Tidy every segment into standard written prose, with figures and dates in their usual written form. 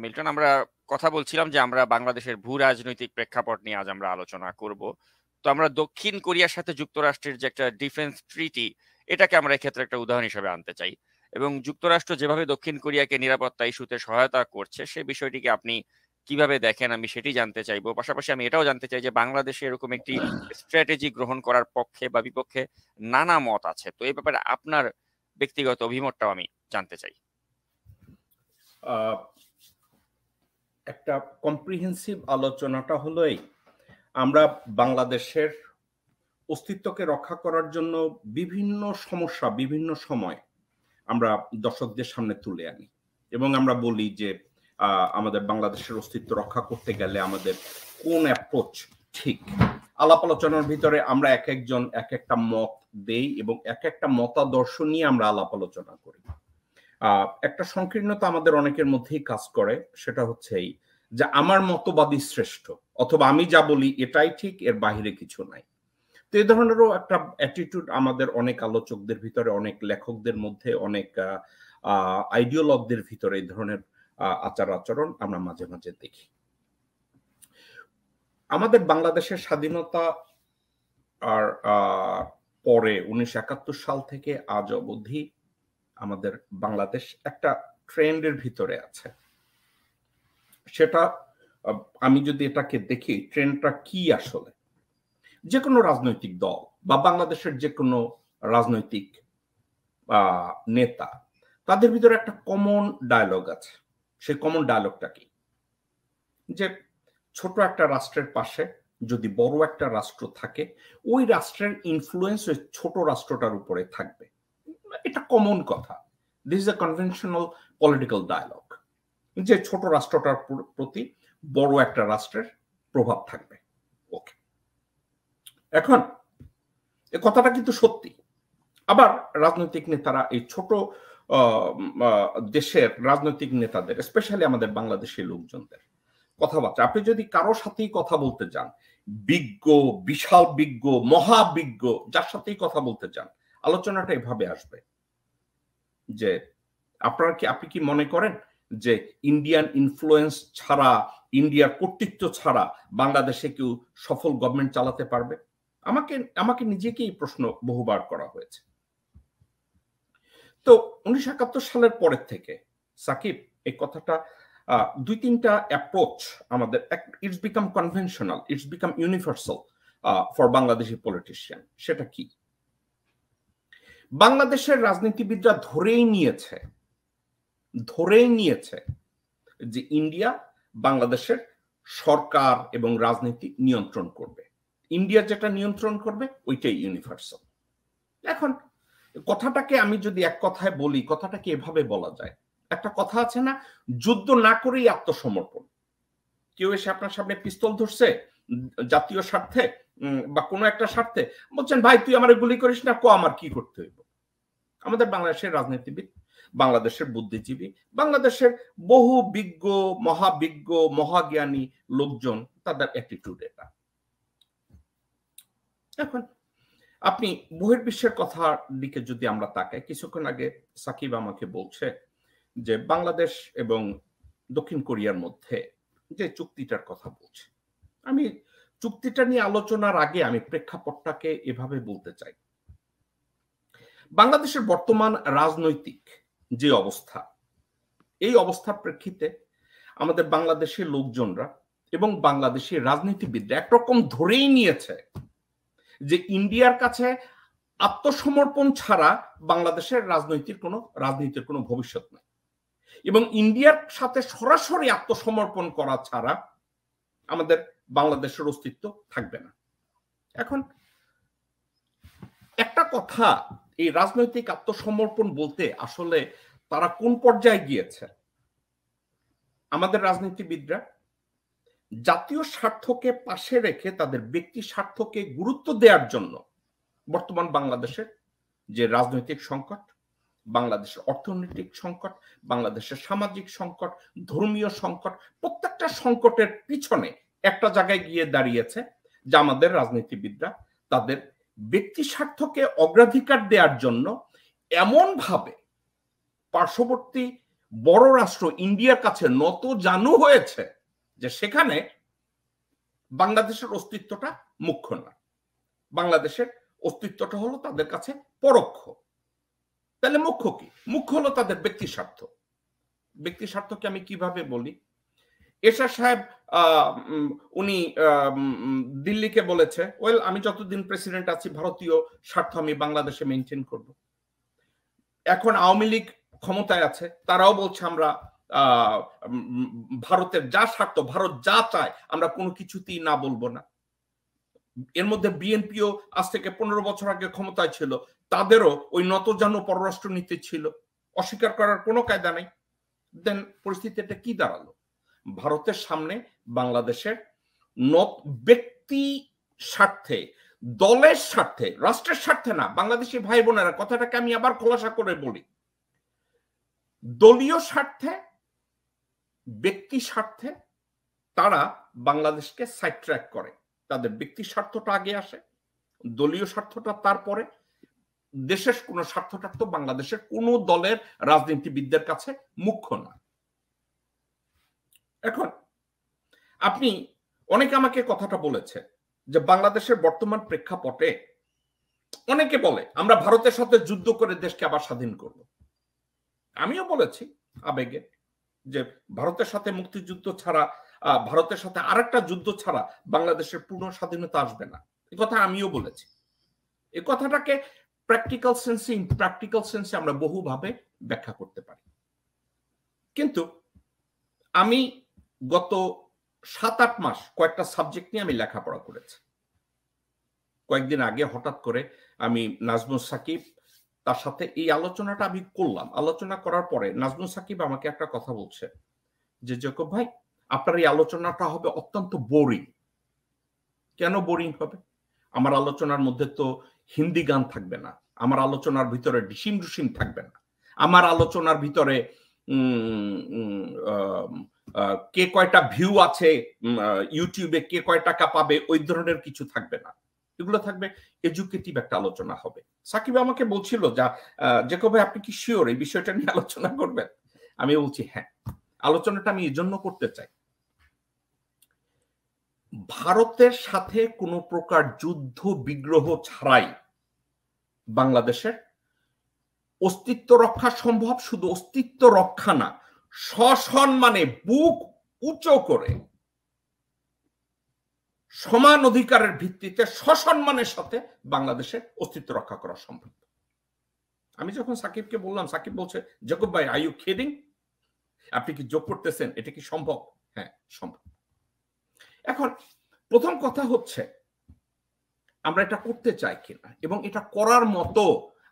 Milton, আমরা কথা বলছিলাম যে আমরা বাংলাদেশের ভূ রাজনৈতিক প্রেক্ষাপট নিয়ে আজ আমরা আলোচনা করব। তো আমরা দক্ষিণ কোরিয়ার সাথে যুক্তরাষ্ট্রের যে একটা ডিফেন্স ট্রিটি, এটাকে আমরা এক্ষেত্রে একটা উদাহরণ হিসেবে আনতে চাই। এবং যুক্তরাষ্ট্র যেভাবে দক্ষিণ কোরিয়াকে নিরাপত্তা ইস্যুতে সহায়তা করছে, সেই বিষয়টিকে আপনি কিভাবে দেখেন, আমি সেটি জানতে চাইবো। পাশাপাশি আমি এটাও জানতে চাই যে বাংলাদেশে এরকম একটি স্ট্র্যাটেজি গ্রহণ করার পক্ষে বা বিপক্ষে নানা মত আছে, তো এই ব্যাপারে আপনার ব্যক্তিগত অভিমতটাও আমি জানতে চাই। একটা কম্প্রিহেন্সিভ আলোচনাটা হলো এই, আমরা বাংলাদেশের অস্তিত্বকে রক্ষা করার জন্য বিভিন্ন সমস্যা বিভিন্ন সময় আমরা দর্শকদের সামনে তুলে আনি এবং আমরা বলি যে আমাদের বাংলাদেশের অস্তিত্ব রক্ষা করতে গেলে আমাদের কোন অ্যাপ্রোচ ঠিক। আলাপ আলোচনার ভিতরে আমরা এক একজন এক একটা মত দেই এবং এক একটা মতাদর্শ নিয়ে আমরা আলাপ আলোচনা করি। একটা সংকীর্ণতা আমাদের অনেকের মধ্যেই কাজ করে, সেটা হচ্ছে এই যে আমার মতবাদী শ্রেষ্ঠ, অথবা আমি যা বলি এটাই ঠিক, এর বাইরে কিছু নাই। তো এই ধরনেরও একটা অ্যাটিটিউড আমাদের অনেক আলোচকদের ভিতরে, অনেক লেখকদের মধ্যে, অনেক আইডিওলগদের ভিতরে এই ধরনের আচার আচরণ আমরা মাঝে মাঝে দেখি। আমাদের বাংলাদেশের স্বাধীনতা আর পরে 1971 সাল থেকে আজ অবধি আমাদের বাংলাদেশ একটা ট্রেন্ডের ভিতরে আছে। সেটা আমি যদি এটাকে দেখি, ট্রেন্ডটা কি আসলে, যে কোনো রাজনৈতিক দল বা বাংলাদেশের যে কোনো রাজনৈতিক নেতা, তাদের ভিতরে একটা কমন ডায়ালগ আছে। সেই কমন ডায়ালগটা কি? যে ছোট একটা রাষ্ট্রের পাশে যদি বড় একটা রাষ্ট্র থাকে, ওই রাষ্ট্রের ইনফ্লুয়েন্স ওই ছোট রাষ্ট্রটার উপরে থাকবে। এটা কমন কথা। This is a conventional political dialogue, যে ছোট রাষ্ট্রটার প্রতি বড় একটা রাষ্ট্রের প্রভাব থাকবে। ওকে, এখন এ কথাটা কিন্তু সত্যি। আবার রাজনৈতিক নেতারা এই ছোট দেশের রাজনৈতিক নেতাদের, স্পেশালি আমাদের বাংলাদেশি লোকজনদের কথাবার্তা, আপনি যদি কারোর সাথেই কথা বলতে যান, বিজ্ঞ, বিশাল বিজ্ঞ, মহাবিজ্ঞ যার সাথেই কথা বলতে চান, আলোচনাটা এভাবে আসবে যে আপনি কি মনে করেন যে ইন্ডিয়ান ইনফ্লুয়েন্স ছাড়া, ইন্ডিয়ার কর্তৃত্ব ছাড়া বাংলাদেশে কেউ সফল গভর্নমেন্ট চালাতে পারবে? আমাকে নিজেকে এই প্রশ্ন বহুবার করা হয়েছে। তো 1971 সালের পরের থেকে সাকিব, এই কথাটা দুই তিনটা অ্যাপ্রোচ আমাদের, it's become conventional, it's become universal for Bangladeshi politician. সেটা কি? বাংলাদেশের রাজনীতিবিদরা ধরেই নিয়েছে যে ইন্ডিয়া বাংলাদেশের সরকার এবং রাজনীতি নিয়ন্ত্রণ করবে। ইন্ডিয়া যেটা নিয়ন্ত্রণ করবে ওইটাই ইউনিভার্সাল। এখন কথাটাকে আমি যদি এক কথায় বলি, কথাটাকে এভাবে বলা যায়, একটা কথা আছে না, যুদ্ধ না করেই আত্মসমর্পণ। কেউ এসে আপনার সামনে পিস্তল ধরছে জাতীয় স্বার্থে বা কোনো একটা স্বার্থে, বলছেন ভাই তুই আমার গুলি করিস না, আমার কি করতে হইব? আমাদের বাংলাদেশের রাজনীতিবিদ, বাংলাদেশের বুদ্ধিজীবী, বাংলাদেশের বহু বিজ্ঞ, মহাবিজ্ঞ, মহাজ্ঞানী লোকজন, তাদের অ্যাটিটিউড এটা। এখন আপনি বহির্বিশ্বের কথার দিকে যদি আমরা তাকাই, কিছুক্ষণ আগে সাকিব আমাকে বলছে যে বাংলাদেশ এবং দক্ষিণ কোরিয়ার মধ্যে যে চুক্তিটার কথা বলছে, আমি চুক্তিটা নিয়ে আলোচনার আগে আমি প্রেক্ষাপটটাকে এভাবে বলতে চাই। বাংলাদেশের বর্তমান রাজনৈতিক যে অবস্থা, এই অবস্থার প্রেক্ষিতে আমাদের বাংলাদেশের লোকজনরা এবং বাংলাদেশের রাজনীতিবিদরা একরকম ধরেই নিয়েছে যে ইন্ডিয়ার কাছে আত্মসমর্পণ ছাড়া বাংলাদেশের রাজনীতির কোনো ভবিষ্যৎ নেই, এবং ইন্ডিয়ার সাথে সরাসরি আত্মসমর্পণ করা ছাড়া আমাদের বাংলাদেশের অস্তিত্ব থাকবে না। এখন একটা কথা, এই রাজনৈতিক আত্মসমর্পণ বলতে আসলে তারা কোন পর্যায়ে গিয়েছে? আমাদের রাজনীতিবিদরা জাতীয় স্বার্থকে পাশে রেখে তাদের ব্যক্তি স্বার্থকে গুরুত্ব দেওয়ার জন্য বর্তমান বাংলাদেশের যে রাজনৈতিক সংকট, বাংলাদেশের অর্থনৈতিক সংকট, বাংলাদেশের সামাজিক সংকট, ধর্মীয় সংকট, প্রত্যেকটা সংকটের পিছনে একটা জায়গায় গিয়ে দাঁড়িয়েছে যে আমাদের রাজনীতিবিদরা তাদের ব্যক্তি স্বার্থকে অগ্রাধিকার দেওয়ার জন্য এমন ভাবে পার্শ্ববর্তী বড় রাষ্ট্র ইন্ডিয়ার কাছে নত জানু হয়েছে, যে সেখানে বাংলাদেশের অস্তিত্বটা মুখ্য না, বাংলাদেশের অস্তিত্বটা হলো তাদের কাছে পরোক্ষ। তাহলে মুখ্য কি? মুখ্য হলো তাদের ব্যক্তি স্বার্থ। ব্যক্তি স্বার্থকে আমি কিভাবে বলি? এরশাদ সাহেব উনি দিল্লিকে বলেছে, ওয়েল আমি যতদিন প্রেসিডেন্ট আছি ভারতীয় স্বার্থ আমি বাংলাদেশে মেনটেন করব। এখন আওয়ামী লীগ ক্ষমতায় আছে, তারাও বলছে আমরা ভারতের যা স্বার্থ, ভারত যা চায় আমরা কোনো কিছুতেই না বলবো না। এর মধ্যে বিএনপিও আজ থেকে 15 বছর আগে ক্ষমতায় ছিল, তাদেরও ওই নতজানু পররাষ্ট্র নীতি ছিল, অস্বীকার করার কোনো কায়দা নাই। দেন পরিস্থিতিটা কি দাঁড়ালো? ভারতের সামনে বাংলাদেশের ব্যক্তি স্বার্থে, দলের স্বার্থে, রাষ্ট্রের স্বার্থে না, বাংলাদেশি ভাই বোনেরা কথাটাকে আমি আবার খোলাসা করে বলি, দলীয় স্বার্থে, ব্যক্তি স্বার্থে তারা বাংলাদেশকে সাইড ট্র্যাক করে। তাদের ব্যক্তি স্বার্থটা আগে আসে, দলীয় স্বার্থটা তারপরে। দেশের কোন স্বার্থটা তো বাংলাদেশের কোন দলের রাজনীতিবিদদের কাছে মুখ্য না। এখন আপনি, অনেকে আমাকে কথাটা বলেছে যে বাংলাদেশের বর্তমান প্রেক্ষাপটে অনেকে বলে আমরা ভারতের সাথে যুদ্ধ করে দেশকে আবার স্বাধীন করব। আমিও বলেছি আবেগে যে ভারতের সাথে মুক্তিযুদ্ধ ছাড়া, ভারতের সাথে আরেকটা যুদ্ধ ছাড়া বাংলাদেশের পূর্ণ স্বাধীনতা আসবে না। এই কথা আমিও বলেছি। এই কথাটাকে প্র্যাকটিক্যাল সেন্সে, ইমপ্র্যাকটিক্যাল সেন্সে আমরা বহুভাবে ব্যাখ্যা করতে পারি। কিন্তু আমি গত 7-8 মাস কয়েকটা সাবজেক্ট নিয়ে আমি লেখাপড়া করেছি। কয়েকদিন আগে হঠাৎ করে আমি নাজমুল সাকিব, তার সাথে এই আলোচনাটা আমি করলাম। আলোচনা করার পরে নাজমুল সাকিব আমাকে একটা কথা বলছে যে জেকব ভাই, আপনার এই আলোচনাটা হবে অত্যন্ত বোরিং। কেন বোরিং হবে? আমার আলোচনার মধ্যে তো হিন্দি গান থাকবে না, আমার আলোচনার ভিতরে ডিসিম ডুসিম থাকবে না, আমার আলোচনার ভিতরে কে কয়টা ভিউ আছে ইউটিউবে, কে কয় টাকা পাবে, ওই ধরনের কিছু থাকবে না। এগুলো থাকবে এডুকেটিভ একটা আলোচনা হবে। সাকিব আমাকে বলছিল যা জেকব ভাই আপনি কি শিওর এই বিষয়টা নিয়ে আলোচনা করবেন? আমি বলছি হ্যাঁ, আলোচনাটা আমি এই জন্য করতে চাই, ভারতের সাথে কোনো প্রকার যুদ্ধ বিগ্রহ ছাড়াই বাংলাদেশের অস্তিত্ব রক্ষা সম্ভব। শুধু অস্তিত্ব রক্ষা না, সসম্মানে বুক উঁচু করে সমান অধিকারের ভিত্তিতে সসম্মানের সাথে বাংলাদেশের অস্তিত্ব রক্ষা করা সম্ভব। আমি যখন সাকিবকে বললাম, সাকিব বলছে জেকব ভাই আর ইউ কিডিং, আপনি কি জোক করতেছেন, এটা কি সম্ভব? হ্যাঁ সম্ভব। এখন প্রথম কথা হচ্ছে আমরা এটা করতে চাই কিনা, এবং এটা করার মতো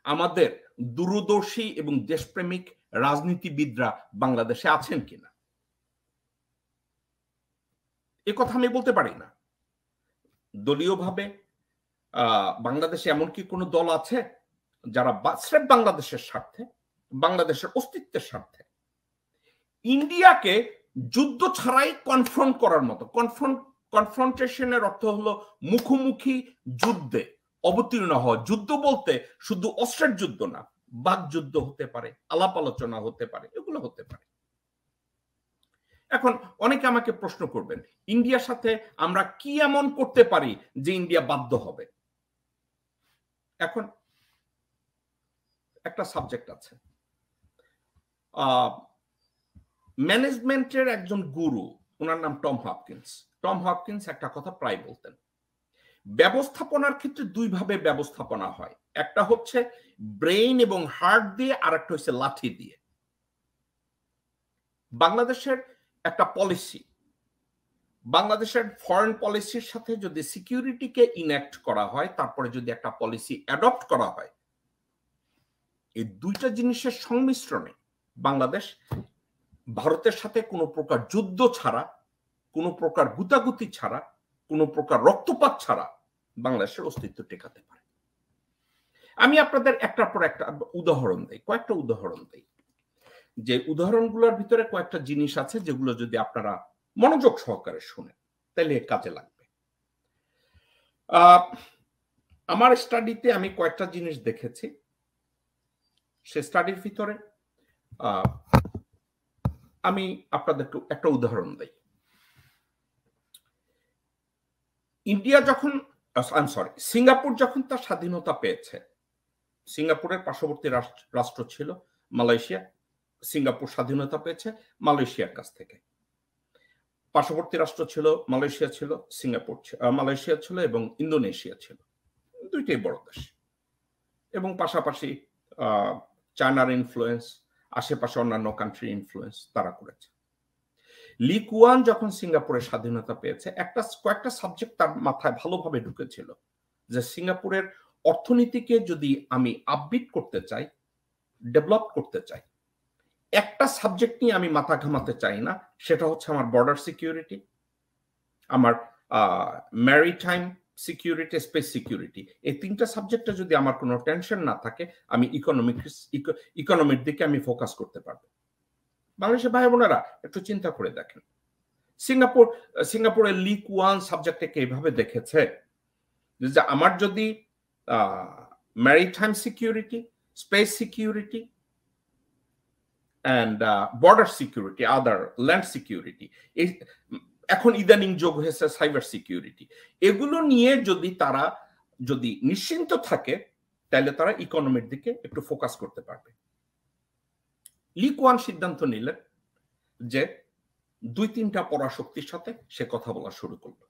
আমাদের দূরদর্শী এবং দেশপ্রেমিক রাজনীতিবিদরা বাংলাদেশে আছেন কিনা, এ কথা আমি বলতে পারি না। দলীয়ভাবে বাংলাদেশে এমন কি কোনো দল আছে যারা স্রেফ বাংলাদেশের স্বার্থে, বাংলাদেশের অস্তিত্বের স্বার্থে ইন্ডিয়াকে যুদ্ধ ছাড়াই কনফ্রন্ট করার মতো, কনফ্রন্টেশনের অর্থ হলো মুখোমুখি যুদ্ধে অবতীর্ণ হওয়া। যুদ্ধ বলতে শুধু অস্ত্রের যুদ্ধ না, বাক যুদ্ধ হতে পারে, আলাপ আলোচনা হতে পারে, এগুলো হতে পারে। এখন অনেকে আমাকে প্রশ্ন করবেন ইন্ডিয়ার সাথে আমরা কি এমন করতে পারি যে ইন্ডিয়া বাধ্য হবে। এখন একটা সাবজেক্ট আছে, ম্যানেজমেন্টের একজন গুরু, ওনার নাম টম হপকিন্স। টম হপকিন্স একটা কথা প্রায় বলতেন, ব্যবস্থাপনার ক্ষেত্রে দুই ভাবে ব্যবস্থাপনা হয়, একটা হচ্ছে ব্রেইন এবং হার্ট দিয়ে, আর একটা হচ্ছে লাঠি দিয়ে। বাংলাদেশের একটা পলিসি, বাংলাদেশের ফরেন পলিসির সাথে যদি সিকিউরিটিকে ইনঅ্যাক্ট করা হয়, তারপরে যদি একটা পলিসি অ্যাডপ্ট করা হয়, এই দুইটা জিনিসের সংমিশ্রণে বাংলাদেশ ভারতের সাথে কোনো প্রকার যুদ্ধ ছাড়া, কোনো প্রকার গুতাগুতি ছাড়া, কোনো প্রকার রক্তপাত ছাড়া বাংলাদেশের অস্তিত্ব টেকাতে পারে। আমি আপনাদের একটার পর একটা উদাহরণ দেই, কয়েকটা উদাহরণ দেই, যে উদাহরণগুলোর ভিতরে কয়েকটা জিনিস আছে যেগুলো যদি আপনারা মনোযোগ সহকারে শুনেন তাহলে কাজে লাগবে। আমার স্টাডিতে আমি কয়েকটা জিনিস দেখেছি। সে স্টাডির ভিতরে আমি আপনাদেরকে একটা উদাহরণ দেই। ইন্ডিয়া যখন সিঙ্গাপুর যখন তার স্বাধীনতা পেয়েছে, সিঙ্গাপুরের পার্শ্ববর্তী রাষ্ট্র ছিল মালয়েশিয়া। সিঙ্গাপুর স্বাধীনতা পেয়েছে মালয়েশিয়ার কাছ থেকে। পার্শ্ববর্তী রাষ্ট্র ছিল মালয়েশিয়া ছিল, মালয়েশিয়া ছিল এবং ইন্দোনেশিয়া ছিল। দুইটাই বড় দেশ এবং পাশাপাশি চায়নার ইনফ্লুয়েন্স, আশেপাশে অন্যান্য কান্ট্রির ইনফ্লুয়েন্স তারা করেছে। লি কুয়ান যখন সিঙ্গাপুরের স্বাধীনতা পেয়েছে, কয়েকটা সাবজেক্ট তার মাথায় ভালোভাবে ঢুকেছিল যে সিঙ্গাপুরের অর্থনীতিকে যদি আমি আপবিট করতে চাই, ডেভেলপ করতে চাই, একটা সাবজেক্ট নিয়ে আমি মাথা ঘামাতে চাই না, সেটা হচ্ছে আমার বর্ডার সিকিউরিটি, আমার ম্যারিটাইম সিকিউরিটি, স্পেস সিকিউরিটি। এই তিনটা সাবজেক্টে যদি আমার কোনো টেনশন না থাকে, আমি ইকোনমির দিকে আমি ফোকাস করতে পারবো। বাংলাদেশের ভাই বোনেরা একটু চিন্তা করে দেখেন, সিঙ্গাপুরের লি কুয়ান সাবজেক্টকে এইভাবে দেখেছে যে আমার যদি maritime security, space security and border security, other land security, এখন ইদানিং যোগ হয়েছে সাইবার সিকিউরিটি, এগুলো নিয়ে তারা যদি নিশ্চিন্ত থাকে, তাহলে তারা ইকোনমির দিকে একটু ফোকাস করতে পারবে। লি কুয়ান সিদ্ধান্ত নিলেন যে 2-3টা পরাশক্তির সাথে সে কথা বলা শুরু করলো।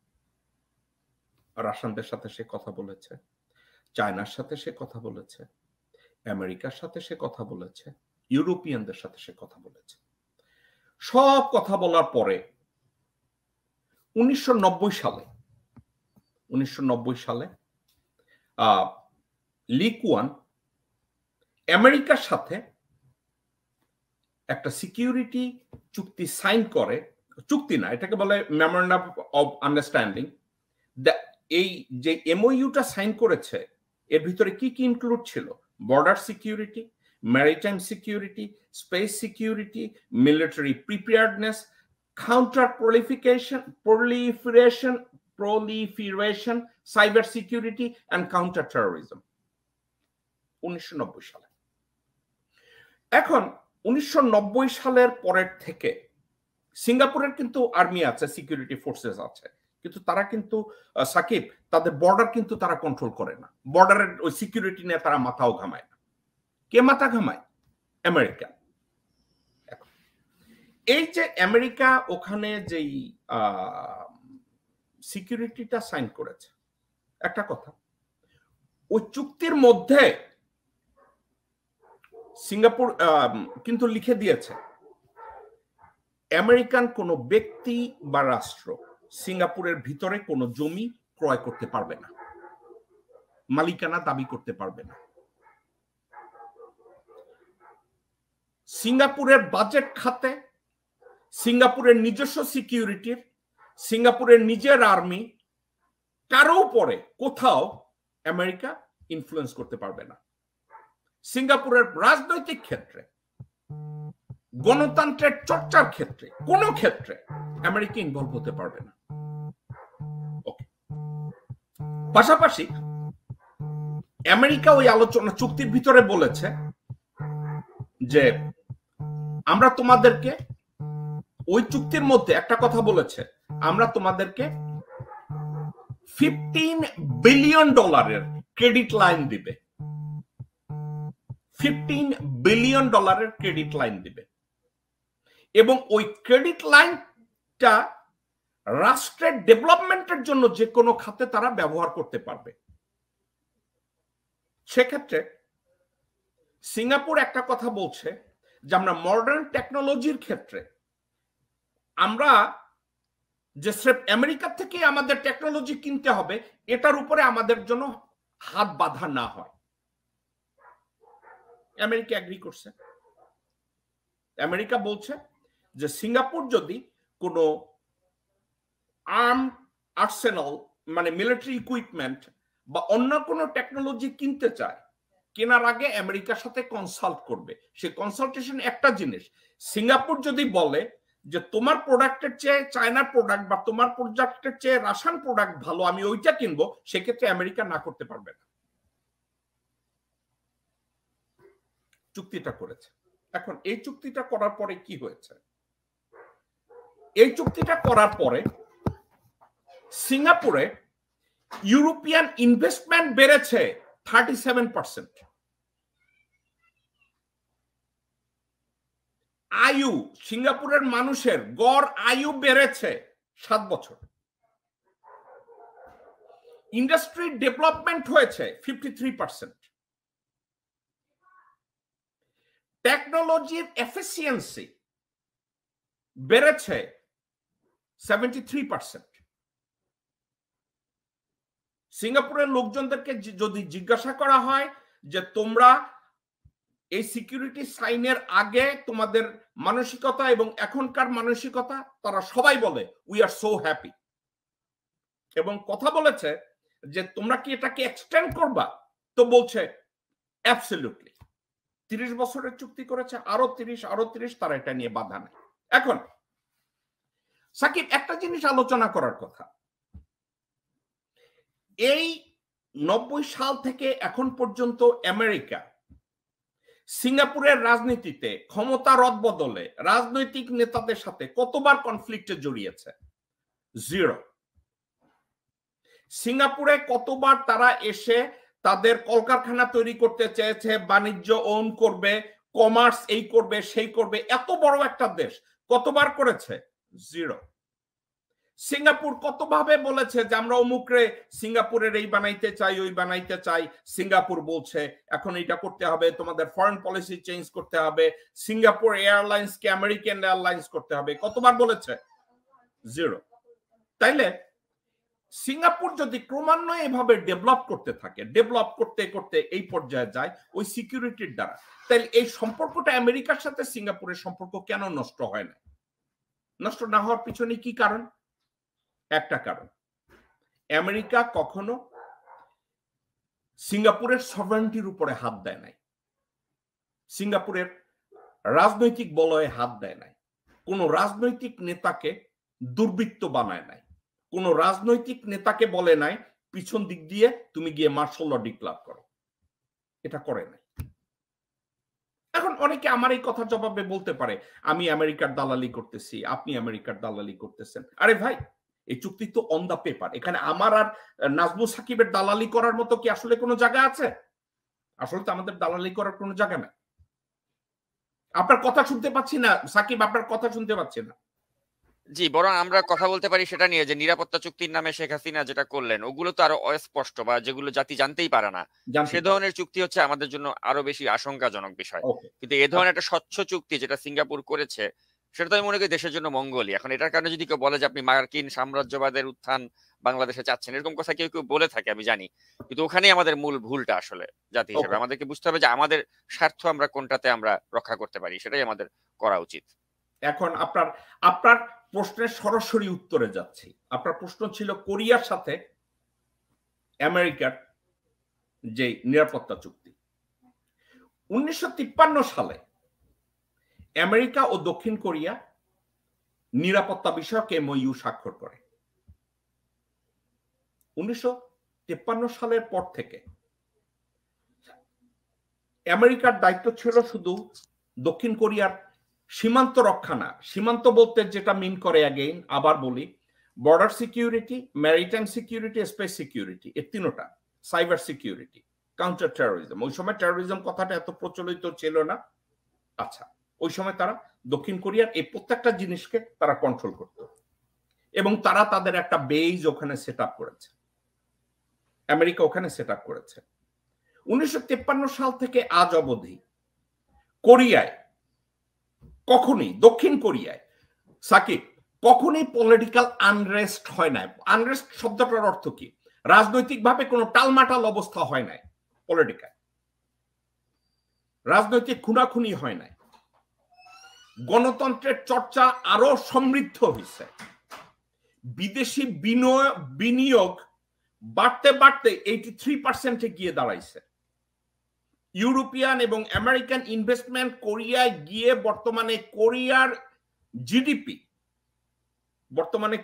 রাশিয়ানদের সাথে সে কথা বলেছে, চায়নার সাথে সে কথা বলেছে, আমেরিকার সাথে সে কথা বলেছে, ইউরোপিয়ানদের সাথে সে কথা বলেছে। সব কথা বলার পরে 1990 সালে লি কুয়ান আমেরিকার সাথে একটা সিকিউরিটি চুক্তি সাইন করে, চুক্তি না, এটাকে বলে মেমোরেন্ডাম অফ আন্ডারস্ট্যান্ডিং। এই যে এমওইউটা সাইন করেছে, এর ভিতরে কি কি ইনক্লুড ছিল? Border security, maritime security, space security, military preparedness, counter proliferation, cyber security and counter terrorism. 1990 সালে। এখন 1990 সালের পরের থেকে সিঙ্গাপুরের কিন্তু আর্মি আছে, সিকিউরিটি ফোর্সেস আছে, কিন্তু তারা কিন্তু সাকিব, তাদের বর্ডার কিন্তু তারা কন্ট্রোল করে না। বর্ডারের ওই সিকিউরিটি নিয়ে তারা মাথাও ঘামায় না। কে মাথা ঘামায়? আমেরিকা। এই যে আমেরিকা ওখানে যেই সিকিউরিটিটা সাইন করেছে, একটা কথা, ওই চুক্তির মধ্যে সিঙ্গাপুর কিন্তু লিখে দিয়েছে আমেরিকান কোনো ব্যক্তি বা রাষ্ট্র সিঙ্গাপুরের ভিতরে কোনো জমি ক্রয় করতে পারবে না, মালিকানা দাবি করতে পারবে না। সিঙ্গাপুরের বাজেট খাতে, সিঙ্গাপুরের নিজস্ব সিকিউরিটির, সিঙ্গাপুরের নিজের আর্মি, কারো উপরে কোথাও আমেরিকা ইনফ্লুয়েন্স করতে পারবে না। সিঙ্গাপুরের রাজনৈতিক ক্ষেত্রে, গণতন্ত্রের চর্চার ক্ষেত্রে, কোন ক্ষেত্রে আমেরিকা ইনভলভ হতে পারবে না। পাশাপাশি আমেরিকা ওই আলোচনা চুক্তির ভিতরে বলেছে যে আমরা তোমাদেরকে, ওই চুক্তির মধ্যে একটা কথা বলেছে, আমরা তোমাদেরকে $15 বিলিয়ন ক্রেডিট লাইন দিবে, $15 বিলিয়ন ক্রেডিট লাইন দিবে, এবং ওই ক্রেডিট লাইনটা রাষ্ট্রের ডেভেলপমেন্টের জন্য যে কোনো খাতে তারা ব্যবহার করতে পারবে। সেক্ষেত্রে সিঙ্গাপুর একটা কথা বলছে যে আমরা মডার্ন টেকনোলজির ক্ষেত্রে আমরা যে আমেরিকা থেকে আমাদের টেকনোলজি কিনতে হবে, এটার উপরে আমাদের জন্য হাত বাঁধা না হয়। আমেরিকা এগ্রি করছে। আমেরিকা বলছে যে সিঙ্গাপুর যদি কোনো আর্সেনাল মানে মিলিটারি ইকুইপমেন্ট বা অন্য কোনো টেকনোলজি কিনতে চায়, কেনার আগে আমেরিকার সাথে কনসাল্ট করবে। সেই কনসালটেশন একটা জিনিস। সিঙ্গাপুর যদি বলে যে তোমার প্রোডাক্টের চেয়ে চায়নার প্রোডাক্ট বা তোমার প্রোডাক্টের চেয়ে রাশিয়ান প্রোডাক্ট ভালো, আমি ওইটা কিনবো, সেক্ষেত্রে আমেরিকা না করতে পারবে না। চুক্তিটা করেছে। এখন এই চুক্তিটা করার পরে কি হয়েছে? এই চুক্তিটা করার পরে সিঙ্গাপুরে ইউরোপিয়ান ইনভেস্টমেন্ট বেড়েছে 37%। আয়ু, সিঙ্গাপুরের মানুষের গড় আয়ু বেড়েছে 7 বছর। ইন্ডাস্ট্রি ডেভেলপমেন্ট হয়েছে 53%। টেকনোলজির এফিসিয়েন্সি বেড়েছে 73%। সিঙ্গাপুরের লোকজনদেরকে যদি জিজ্ঞাসা করা হয় যে তোমরা এই সিকিউরিটি সাইনের আগে তোমাদের মানসিকতা এবং এখনকার মানসিকতা, তারা সবাই বলে উই আর সো হ্যাপি। এবং কথা বলেছে যে তোমরা কি এটাকে এক্সটেন্ড করবা, তো বলছে অ্যাবসলিউটলি। 30 বছরের চুক্তি করেছে, আরো 30 তারা এটা নিয়ে বাধা নেই। এখন সাকিব, একটা জিনিস আলোচনা করার কথা, এই 90 সাল থেকে এখন পর্যন্ত আমেরিকা সিঙ্গাপুরের রাজনীতিতে ক্ষমতা রদবদলে রাজনৈতিক নেতাদের সাথে কতবার কনফ্লিক্টে জড়িয়েছে? 0। সিঙ্গাপুরে কতবার তারা এসে তাদের কলকারখানা তৈরি করতে চেয়েছে, বাণিজ্য ওন করবে, কমার্স এই করবে সেই করবে, এত বড় একটা দেশ কতবার করেছে? 0। সিঙ্গাপুর কতভাবে বলেছে যে আমরা অমুকরে সিঙ্গাপুরের এই বানাইতে চাই, ওই বানাইতে চাই, সিঙ্গাপুর বলছে এখন এটা করতে হবে, তোমাদের ফরেন পলিসি চেঞ্জ করতে হবে, সিঙ্গাপুর এয়ারলাইন্স কে আমেরিকান এয়ারলাইন্স করতে হবে, কতবার বলেছে? 0। তাইলে সিঙ্গাপুর যদি ক্রমান্বয়ে এভাবে ডেভেলপ করতে থাকে, ডেভেলপ করতে করতে এই পর্যায়ে যায় ওই সিকিউরিটির দ্বারা, তাহলে এই সম্পর্কটা আমেরিকার সাথে সিঙ্গাপুরের সম্পর্ক কেন নষ্ট হয় না? নষ্ট না হওয়ার পিছনে কি কারণ? একটা কারণ, আমেরিকা কখনো সিঙ্গাপুরের সভরেন্টির উপরে হাত দেয় নাই, সিঙ্গাপুরের রাজনৈতিক বলয়ে হাত দেয় নাই, কোন রাজনৈতিক নেতাকে দুর্বৃত্ত বানায় নাই, কোন রাজনৈতিক নেতাকে বলে নাই পিছন দিক দিয়ে তুমি গিয়ে মার্শাল ল ডিক্লার করো, এটা করে নাই। এখন অনেকে আমার এই কথা জবাবে বলতে পারে আমি আমেরিকার দালালি করতেছি, আপনি আমেরিকার দালালি করতেছেন। আরে ভাই, এই চুক্তি তো অন দা পেপার, এখানে আমার আর নাজমুল সাকিবের দালালি করার মতো কি আসলে কোনো জায়গা আছে? আসলে তো আমাদের দালালি করার কোনো জায়গা নাই। আপনার কথা শুনতে পাচ্ছি না সাকিব, আপনার কথা শুনতে পাচ্ছি না। জি, বরং আমরা কথা বলতে পারি সেটা নিয়ে যে নিরাপত্তা চুক্তির নামে শেখ হাসিনা যেটা করলেন ওগুলো তো আরো অস্পষ্ট বা যেগুলো জাতি জানতেই পারে না, সে ধরনের চুক্তি হচ্ছে আমাদের জন্য আরো বেশি আশঙ্কাজনক বিষয়। কিন্তু এ ধরনের একটা স্বচ্ছ চুক্তি যেটা সিঙ্গাপুর করেছে সেটা তো আমি মনে করি দেশের জন্য মঙ্গলই। এখন এটার কারণে যদি কেউ বলে যে আপনি মার্কিন সাম্রাজ্যবাদের উত্থান বাংলাদেশে চাচ্ছেন, এরকম কথা কেউ কেউ বলে থাকে আমি জানি, কিন্তু ওখানেই আমাদের মূল ভুলটা আসলে জাতি হিসেবে। আমাদেরকে বুঝতে হবে যে আমাদের স্বার্থ আমরা কোনটাতে আমরা রক্ষা করতে পারি, সেটাই আমাদের করা উচিত। এখন আপনার প্রশ্নের সরাসরি উত্তরে যাচ্ছি। আপনার প্রশ্ন ছিল কোরিয়ার সাথে আমেরিকার যে নিরাপত্তা চুক্তি। 1953 সালে আমেরিকা ও দক্ষিণ কোরিয়া নিরাপত্তা বিষয়ক এমওইউ স্বাক্ষর করে। 1953 সালের পর থেকে আমেরিকার দায়িত্ব ছিল শুধু দক্ষিণ কোরিয়ার সীমান্ত রক্ষা না, সীমান্ত বলতে যেটা মিন করে অ্যাগেইন আবার বলি, border security, maritime security, space security, এই তিনটা, সাইবার সিকিউরিটি, কাউন্টার টেরোরিজম। ওই সময় টেরোরিজম কথাটা এত প্রচলিত ছিল না। আচ্ছা, ওই সময় তারা দক্ষিণ কোরিয়ার এই প্রত্যেকটা জিনিসকে তারা কন্ট্রোল করত এবং তারা তাদের একটা বেজ ওখানে সেট আপ করেছে, আমেরিকা ওখানে সেট আপ করেছে। 1953 সাল থেকে আজ অবধি কোরিয়ায় কখনই, দক্ষিণ কোরিয়ায় সাকিব, কখনই পলিটিক্যাল আনরেস্ট হয় নাই। আনরেস্ট শব্দটার অর্থ কি? রাজনৈতিকভাবে কোনো টালমাটাল অবস্থা হয় নাই, পলিটিক্যাল রাজনৈতিক খুনাখুনি হয় নাই, গণতন্ত্রের চর্চা আরো সমৃদ্ধ হয়েছে, বিদেশি বিনিয়োগ বাড়তে বাড়তে 83% গিয়ে দাঁড়াইছে, ইউরোপিয়ান এবং আমেরিকান ইনভেস্টমেন্ট কোরিয়ায় গিয়ে বর্তমানে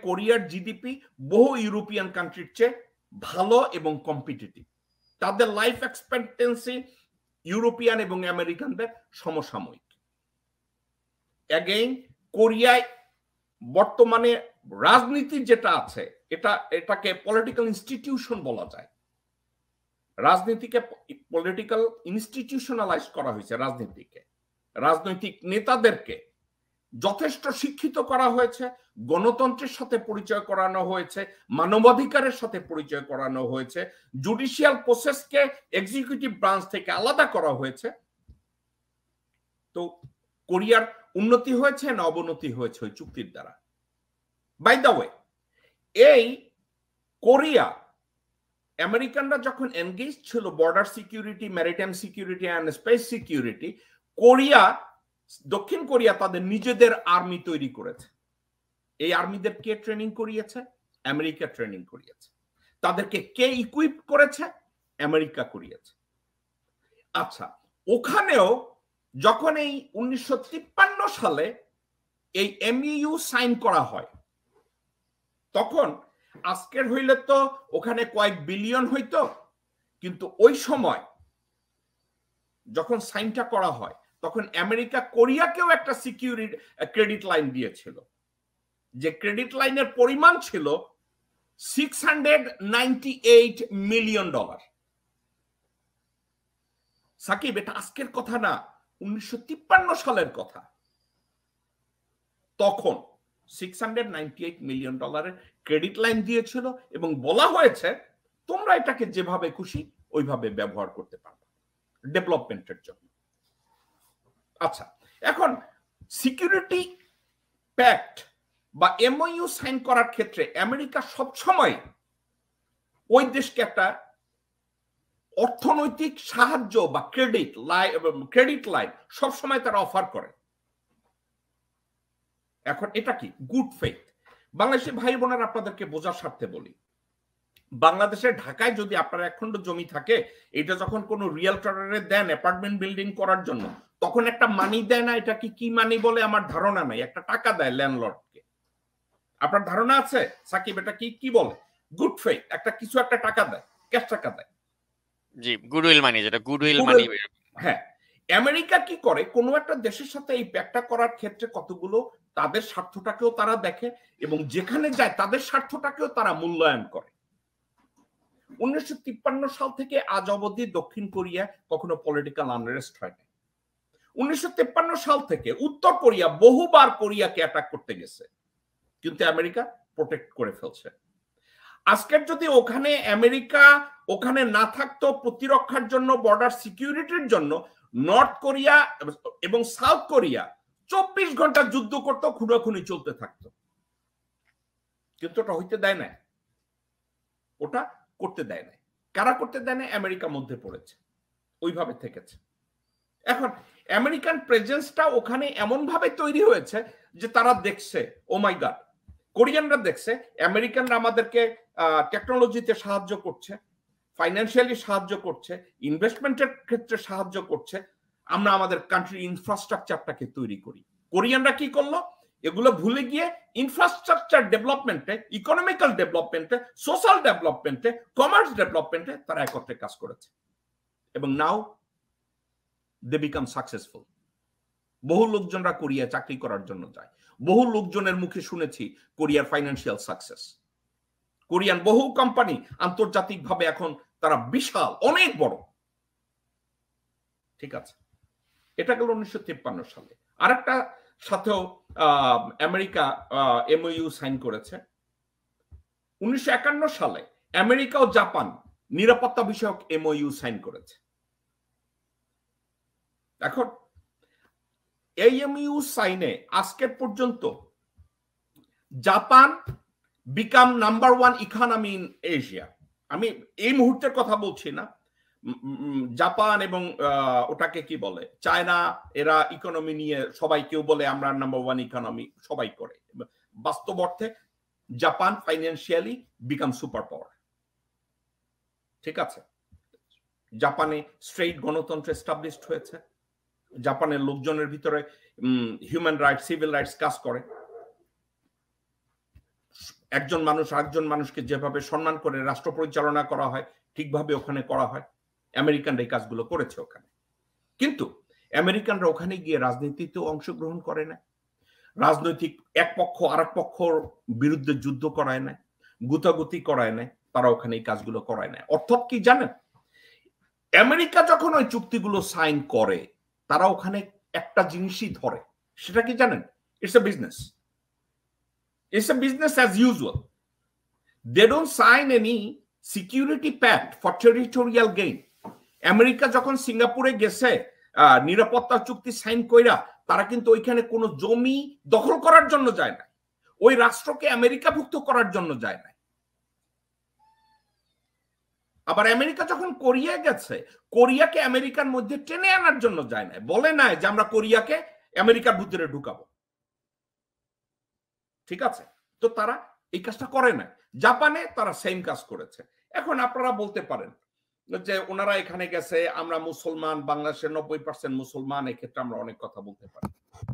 কোরিয়ার জিডিপি বহু ইউরোপিয়ান কান্ট্রির চেয়ে ভালো এবং কম্পিটিটিভ। তাদের লাইফ এক্সপেক্টেন্সি ইউরোপিয়ান এবং আমেরিকানদের সমসাময়িক। অ্যাগেইন কোরিয়ায় বর্তমানে রাজনীতি যেটা আছে এটাকে পলিটিক্যাল ইনস্টিটিউশন বলা যায়। রাজনীতিকে পলিটিক্যাল ইনস্টিটিউশনালাইজ করা হয়েছে। রাজনৈতিক নেতাদেরকে যথেষ্ট শিক্ষিত করা হয়েছে, গণতন্ত্রের সাথে পরিচয় করানো হয়েছে, মানবাধিকারের সাথে পরিচয় করানো হয়েছে, জুডিশিয়াল প্রসেসকে এক্সিকিউটিভ ব্রাঞ্চ থেকে আলাদা করা হয়েছে। তো কোরিয়ার উন্নতি হয়েছে না অবনতি হয়েছে ওই চুক্তির দ্বারা? বাই দ্য ওয়ে, এই কোরিয়া আমেরিকানরা যখন এনগেজ ছিল border security, maritime security and space security, দক্ষিণ কোরিয়া তাদের নিজেদের আর্মি তৈরি করেছে। এই আর্মিদের কে ট্রেনিং করিয়েছে? আমেরিকা ট্রেনিং করিয়েছে। তাদেরকে কে ইকুইপ করেছে? আমেরিকা করিয়েছে। আচ্ছা, ওখানেও যখন এই 1953 সালে এই এমইউ সাইন করা হয়, তখন আজকের হইলে তো ওখানে কয়েক বিলিয়ন হইতো, কিন্তু ওই সময় যখন সাইনটা করা হয় তখন আমেরিকা কোরিয়াকেও একটা সিকিউরিটি ক্রেডিট লাইন দিয়েছিল, যে ক্রেডিট লাইনের পরিমাণ ছিল $698 মিলিয়ন। সাকিব, এটা আজকের কথা না, 1953 সালের কথা। তখন $698 মিলিয়ন ক্রেডিট লাইন দিয়েছিল এবং বলা হয়েছে তোমরা এটাকে যেভাবে খুশি ওইভাবে ব্যবহার করতে পারবে ডেভেলপমেন্টের জন্য। আচ্ছা, এখন সিকিউরিটি প্যাক্ট বা এমওইউ সাইন করার ক্ষেত্রে আমেরিকা সবসময় ওই দেশকে একটা অর্থনৈতিক সাহায্য বা ক্রেডিট লাইন সবসময় তারা অফার করে। এখন এটা কি গুড ফেথ? বাংলাদেশি ভাই বোনেরা, আপনাদেরকে বোঝার স্বার্থে বলি, বাংলাদেশের ঢাকায় যদি আপনার 1 খণ্ড জমি থাকে, এটা যখন কোনো রিয়েলটরে দেন অ্যাপার্টমেন্ট বিল্ডিং করার জন্য, তখন একটা মানি দেয় না? এটা কি মানি বলে আমার ধারণা নাই, একটা টাকা দেয় ল্যান্ডলর্ডকে। আপনার ধারণা আছে সাকিব এটা কি বলে? গুড ফেথ, একটা টাকা দেয়, ক্যাশ টাকা দেয়। জি, গুডউইল মানি, যেটা গুডউইল মানি। হ্যাঁ, আমেরিকা কি করে, কোনো একটা দেশের সাথে এই প্যাক্টটা করার ক্ষেত্রে কতগুলো তাদের স্বার্থটাকেও তারা দেখে এবং যেখানে যায় তাদের স্বার্থটাকেও তারা মূল্যায়ন করে। 1953 সাল থেকে আজ অবধি দক্ষিণ কোরিয়া কখনো পলিটিক্যাল আনরেস্ট হয় না। 1953 সাল থেকে উত্তর কোরিয়া বহুবার কোরিয়াকে অ্যাটাক করতে গেছে, কিন্তু আমেরিকা প্রোটেক্ট করে ফেলছে। আজকের যদি আমেরিকা ওখানে না থাকতো প্রতিরক্ষার জন্য, বর্ডার সিকিউরিটির জন্য, নর্থ কোরিয়া এবং সাউথ কোরিয়া 24 ঘন্টা যুদ্ধ করতো, খুনাখুনি চলতে থাকতো, কিন্তু ওটা হইতে দেয় না, ওটা করতে দেয় না। কারা করতে দেয় না? আমেরিকা মধ্যে পড়েছে, ওইভাবে থেকেছে। এখন আমেরিকান প্রেজেন্সটা ওখানে এমন ভাবে তৈরি হয়েছে যে তারা দেখছে, ও মাই গড, কোরিয়ানরা দেখছে আমেরিকানরা আমাদেরকে টেকনোলজিতে সাহায্য করছে, ফাইন্যান্সিয়ালি সাহায্য করছে, ইনভেস্টমেন্টের ক্ষেত্রে সাহায্য করছে, আমরা আমাদের কান্ট্রি ইনফ্রাস্ট্রাকচারটাকে তৈরি করি। কোরিয়ানরা কি করলো? এগুলো ভুলে গিয়ে ইনফ্রাস্ট্রাকচার ডেভেলপমেন্টে, ইকোনমিক্যাল ডেভেলপমেন্টে, সোশ্যাল ডেভেলপমেন্টে, কমার্স ডেভেলপমেন্টে তারা একত্রে কাজ করেছে এবং নাও দে বিকাম সাকসেসফুল। বহু লোকজনরা কোরিয়া চাকরি করার জন্য যায়, বহু লোকজনের মুখে শুনেছি কোরিয়ার ফাইন্যান্সিয়াল সাকসেস। কোরিয়ান বহু কোম্পানি আন্তর্জাতিকভাবে এখন তারা বিশাল, অনেক বড়। ঠিক আছে, এটা গেল 1953 সালে। আরেকটা সাথেও আমেরিকা এমওইউ সাইন করেছে 1951 সালে। আমেরিকা ও জাপান নিরাপত্তা বিষয়ক এমওইউ সাইন করেছে। এখন এই এমইউ সাইনে আজকের পর্যন্ত Japan become number 1 economy in Asia. আমি এই মুহূর্তের কথা বলছি না, জাপান এবং ওটাকে কি বলে চায়না, এরা ইকোনমি নিয়ে সবাই, কেউ বলে আমরা নাম্বার 1 ইকোনমি, সবাই করে। বাস্তব অর্থে Japan financially become super power. ঠিক আছে, জাপানে স্ট্রেইট গণতন্ত্র এস্টাবলিশড হয়েছে, জাপানের লোকজনের ভিতরে হিউম্যান রাইটস, সিভিল রাইটস কাজ করে, একজন মানুষ আরেকজন মানুষকে যেভাবে সম্মান করে রাষ্ট্র পরিচালনা করা হয় ঠিকভাবে ওখানে করা হয়। আমেরিকানরা এই কাজগুলো করেছে ওখানে, কিন্তু আমেরিকানরা ওখানে গিয়ে রাজনীতিতেও অংশগ্রহণ করে না। রাজনৈতিক এক পক্ষ আরেক পক্ষর বিরুদ্ধে যুদ্ধ করায় না, গুতাগুতি করায় না, তারা ওখানে এই কাজগুলো করায় না। অর্থাৎ কি জানেন, আমেরিকা যখন ওই চুক্তিগুলো সাইন করে তারা ওখানে একটা জিনিসই ধরে, সেটা কি জানেন? It's a business, it's a business as usual. They don't sign any security pact for territorial gain. America যখন সিঙ্গাপুরে গেছে নিরাপত্তা চুক্তি সাইন কইরা, তারা কিন্তু ওইখানে কোনো জমি দখল করার জন্য যায় না, ওই রাষ্ট্রকে আমেরিকাভুক্ত করার জন্য যায় না। আবার আমেরিকা যখন কোরিয়া গেছে, কোরিয়াকে আমেরিকার মধ্যে টেনে আনার জন্য যায় না, বলে নাই যে আমরা কোরিয়াকে আমেরিকার ভিতরে ঢুকাবো। ঠিক আছে, তো তারা এই কাজটা করে না। জাপানে তারা সেম কাজ করেছে। এখন আপনারা বলতে পারেন যে ওনারা এখানে গেছে, আমরা মুসলমান, বাংলাদেশের 90% মুসলমান, এক্ষেত্রে আমরা অনেক কথা বলতে পারি।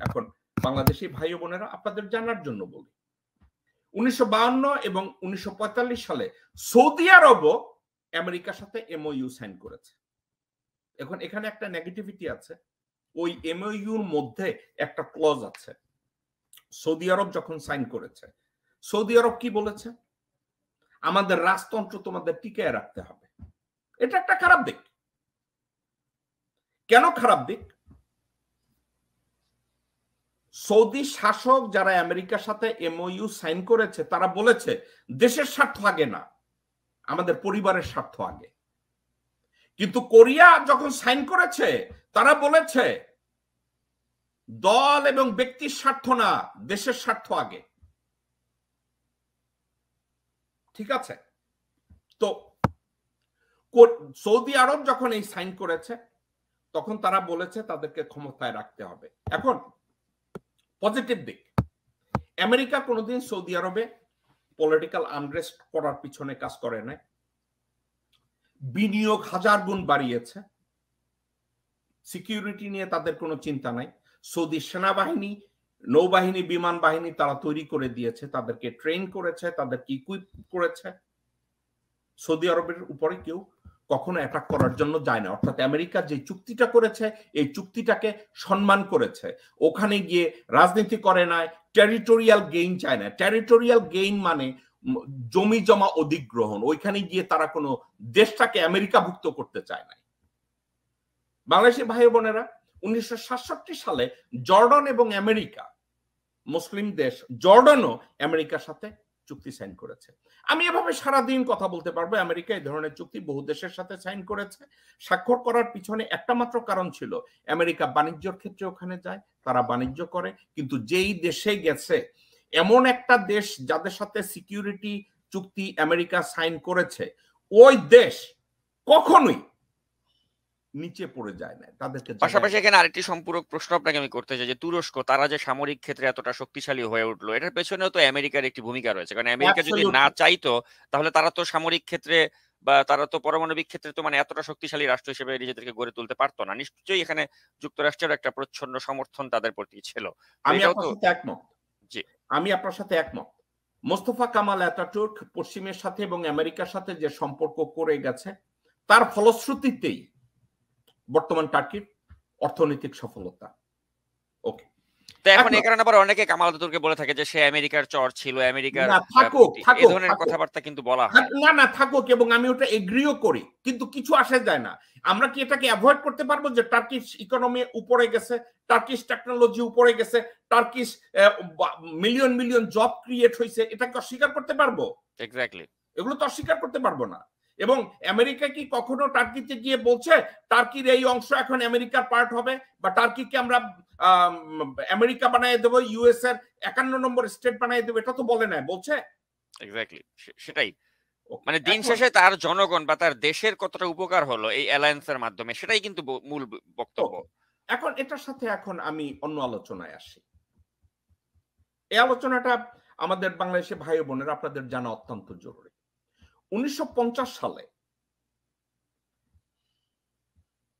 এখন বাংলাদেশি ভাই বোনেরা, আপনাদের জানার জন্য বলি, 1952 এবং 1945 সালে সৌদি আরবও আমেরিকার সাথে এমওইউ সাইন করেছে। এখন এখানে একটা নেগেটিভিটি আছে, ওই এমওইউর মধ্যে একটা ক্লজ আছে। সৌদি আরব যখন সাইন করেছে, সৌদি আরব কি বলেছে? আমাদের রাজতন্ত্র তোমাদের টিকিয়ে রাখতে হবে। এটা একটা খারাপ দিক। কেন খারাপ দিক? সৌদি শাসক যারা আমেরিকার সাথে এমওইউ সাইন করেছে, তারা বলেছে দেশের স্বার্থ আগে না, আমাদের পরিবারের স্বার্থ আগে। কিন্তু কোরিয়া যখন সাইন করেছে, তারা বলেছে দল এবং ব্যক্তির স্বার্থ না, দেশের স্বার্থ আগে। ঠিক আছে, তো সৌদি আরব যখন এই সাইন করেছে, তখন তারা বলেছে তাদেরকে ক্ষমতায় রাখতে হবে। এখন পজিটিভ দিক, আমেরিকা কোনোদিন সৌদি আরবে পলিটিক্যাল আনরেস্ট করার পিছনে কাজ করে নাই। বিনিয়োগ 1000 গুণ বাড়িয়েছে, সিকিউরিটি নিয়ে তাদের কোনো চিন্তা নাই। সৌদি সেনাবাহিনী, নৌবাহিনী, বিমান বাহিনী তারা তৈরি করে দিয়েছে, তাদেরকে ট্রেন করেছে, তাদেরকে ইকুইপ করেছে। সৌদি আরবের উপরে কেউ কখনো অ্যাটাক করার জন্য যায় না। অর্থাৎ আমেরিকা যে চুক্তিটা করেছে, এই চুক্তিটাকে সম্মান করেছে, ওখানে গিয়ে রাজনীতি করে নাই, টেরিটোরিয়াল গেইন চায় না। টেরিটোরিয়াল গেইন মানে জমি জমা অধিগ্রহণ, ওইখানে গিয়ে তারা কোনো দেশটাকে আমেরিকাভুক্ত করতে চায় না। বাংলাদেশি ভাই বোনেরা, 1967 সালে জর্ডান এবং আমেরিকা, মুসলিম দেশ জর্ডানও আমেরিকার সাথে চুক্তি সাইন করেছে। আমি এভাবে সারাদিন কথা বলতে পারবো। আমেরিকা এই ধরনের চুক্তি বহু দেশের সাথে সাইন করেছে। স্বাক্ষর করার পিছনে একটা মাত্র কারণ ছিল, আমেরিকা বাণিজ্যের ক্ষেত্রে ওখানে যায়, তারা বাণিজ্য করে। কিন্তু যেই দেশে গেছে, এমন একটা দেশ যাদের সাথে সিকিউরিটি চুক্তি আমেরিকা সাইন করেছে, ওই দেশ কখনোই নিচে পড়ে যায় না, তাদেরকে। পাশাপাশি এখানে আরেকটি সম্পূরক প্রশ্ন আপনাকে আমি করতে চাই যে তুরস্ক, তারা যে সামরিক ক্ষেত্রে এতটা শক্তিশালী হয়ে উঠলো, এটার পেছনেও তো আমেরিকার একটি ভূমিকা রয়েছে। কারণ আমেরিকা যদি না চাইতো, তাহলে তারা তো সামরিক ক্ষেত্রে বা তারা তো পারমাণবিক ক্ষেত্রে তো মানে এতটা শক্তিশালী রাষ্ট্র হিসেবে নিজেদেরকে গড়ে তুলতে পারতো না। নিশ্চয়ই এখানে যুক্তরাষ্ট্রের একটা প্রচ্ছন্ন সমর্থন তাদের প্রতি ছিল। আমি আপনার সাথে একমত। জি, আমি আপনার সাথে একমত। মোস্তফা কামাল আতাতুর্ক পশ্চিমের সাথে এবং আমেরিকার সাথে যে সম্পর্ক করে গেছে, তার ফলশ্রুতিতেই বর্তমান টার্কির অর্থনৈতিক সফলতা। ওকে, তো এখন এই কারণে আবার অনেকে কামাল আতাতুর্ককে বলে থাকে যে সে আমেরিকার চর ছিল, আমেরিকার এই ধরনের কথাবার্তা কিন্তু বলা হয়। না থাকুক, এবং আমি ওটা এগ্রিও করি, কিন্তু কিছু আসে যায় না। আমরা কি এটাকে অ্যাভয়েড করতে পারবো যে টার্কিশ ইকোনমি উপরে গেছে, টার্কিশ টেকনোলজি উপরে গেছে, Turkish million million job create হয়েছে, এটাকে অস্বীকার করতে পারবো? এক্স্যাক্টলি, এগুলো তো অস্বীকার করতে পারবো না। এবং আমেরিকা কি কখনো টার্কিতে গিয়ে বলছে টার্কির এই অংশ এখন আমেরিকার পার্ট হবে, বা টার্কিকে আমরা আমেরিকা বানিয়ে দেবো, ইউএস এর 51 নম্বর স্টেট বানিয়ে দেবো? এটা তো বলে না, বলছে? এক্স্যাক্টলি, সেটাই। মানে দিন শেষে তার জনগণ বা তার দেশের কতটা উপকার হলো এই অ্যালায়েন্সের মাধ্যমে, সেটাই কিন্তু মূল বক্তব্য। এখন এটার সাথে এখন আমি অন্য আলোচনায় আসি। এই আলোচনাটা আমাদের বাংলাদেশে ভাই বোনের আপনাদের জানা অত্যন্ত জরুরি। 1950 সালে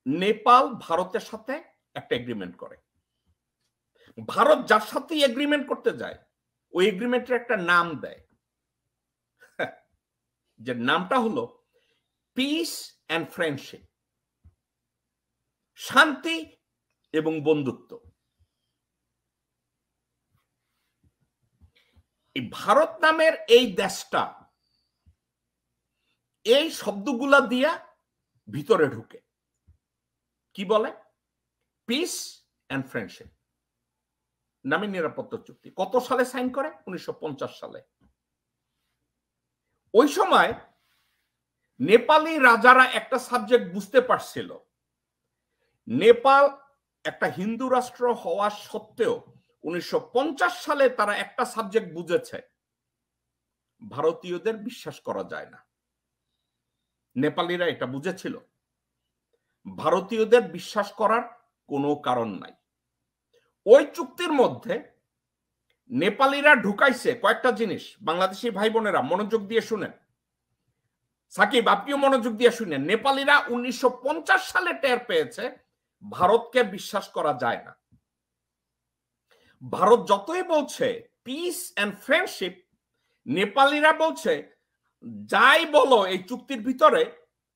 নেপাল ভারতের সাথে একটা এগ্রিমেন্ট করে। ভারত যার সাথে এগ্রিমেন্ট করতে যায়, ওই এগ্রিমেন্টের একটা নাম দেয়, যে নামটা হলো পিস অ্যান্ড ফ্রেন্ডশিপ, শান্তি এবং বন্ধুত্ব। এই ভারত নামের এই দেশটা এই শব্দগুলা দিয়া ভিতরে ঢুকে কি বলে পিস এন্ড ফ্রেন্ডশিপ নামে নিরাপত্তা চুক্তি কত সালে সাইন করে 1950 সালে ওই সময় নেপালি রাজারা একটা সাবজেক্ট বুঝতে পারছিল নেপাল একটা হিন্দু রাষ্ট্র হওয়া সত্ত্বেও 1950 সালে তারা একটা সাবজেক্ট বুঝেছে ভারতীয়দের বিশ্বাস করা যায় না নেপালিরা এটা বুঝেছিল ভারতীয়দের বিশ্বাস করার কোনো কারণ নাই ওই চুক্তির মধ্যে নেপালিরা ঢুকাইছে কয়েকটা জিনিস বাংলাদেশি ভাই বোনেরা মনোযোগ দিয়ে শুনেন সাকিব আপনিও মনোযোগ দিয়ে শুনেন নেপালিরা 1950 সালে টের পেয়েছে ভারতকে বিশ্বাস করা যায় না ভারত যতই বলছে পিস এন্ড ফ্রেন্ডশিপ নেপালিরা বলছে যাই বলো এই চুক্তির ভিতরে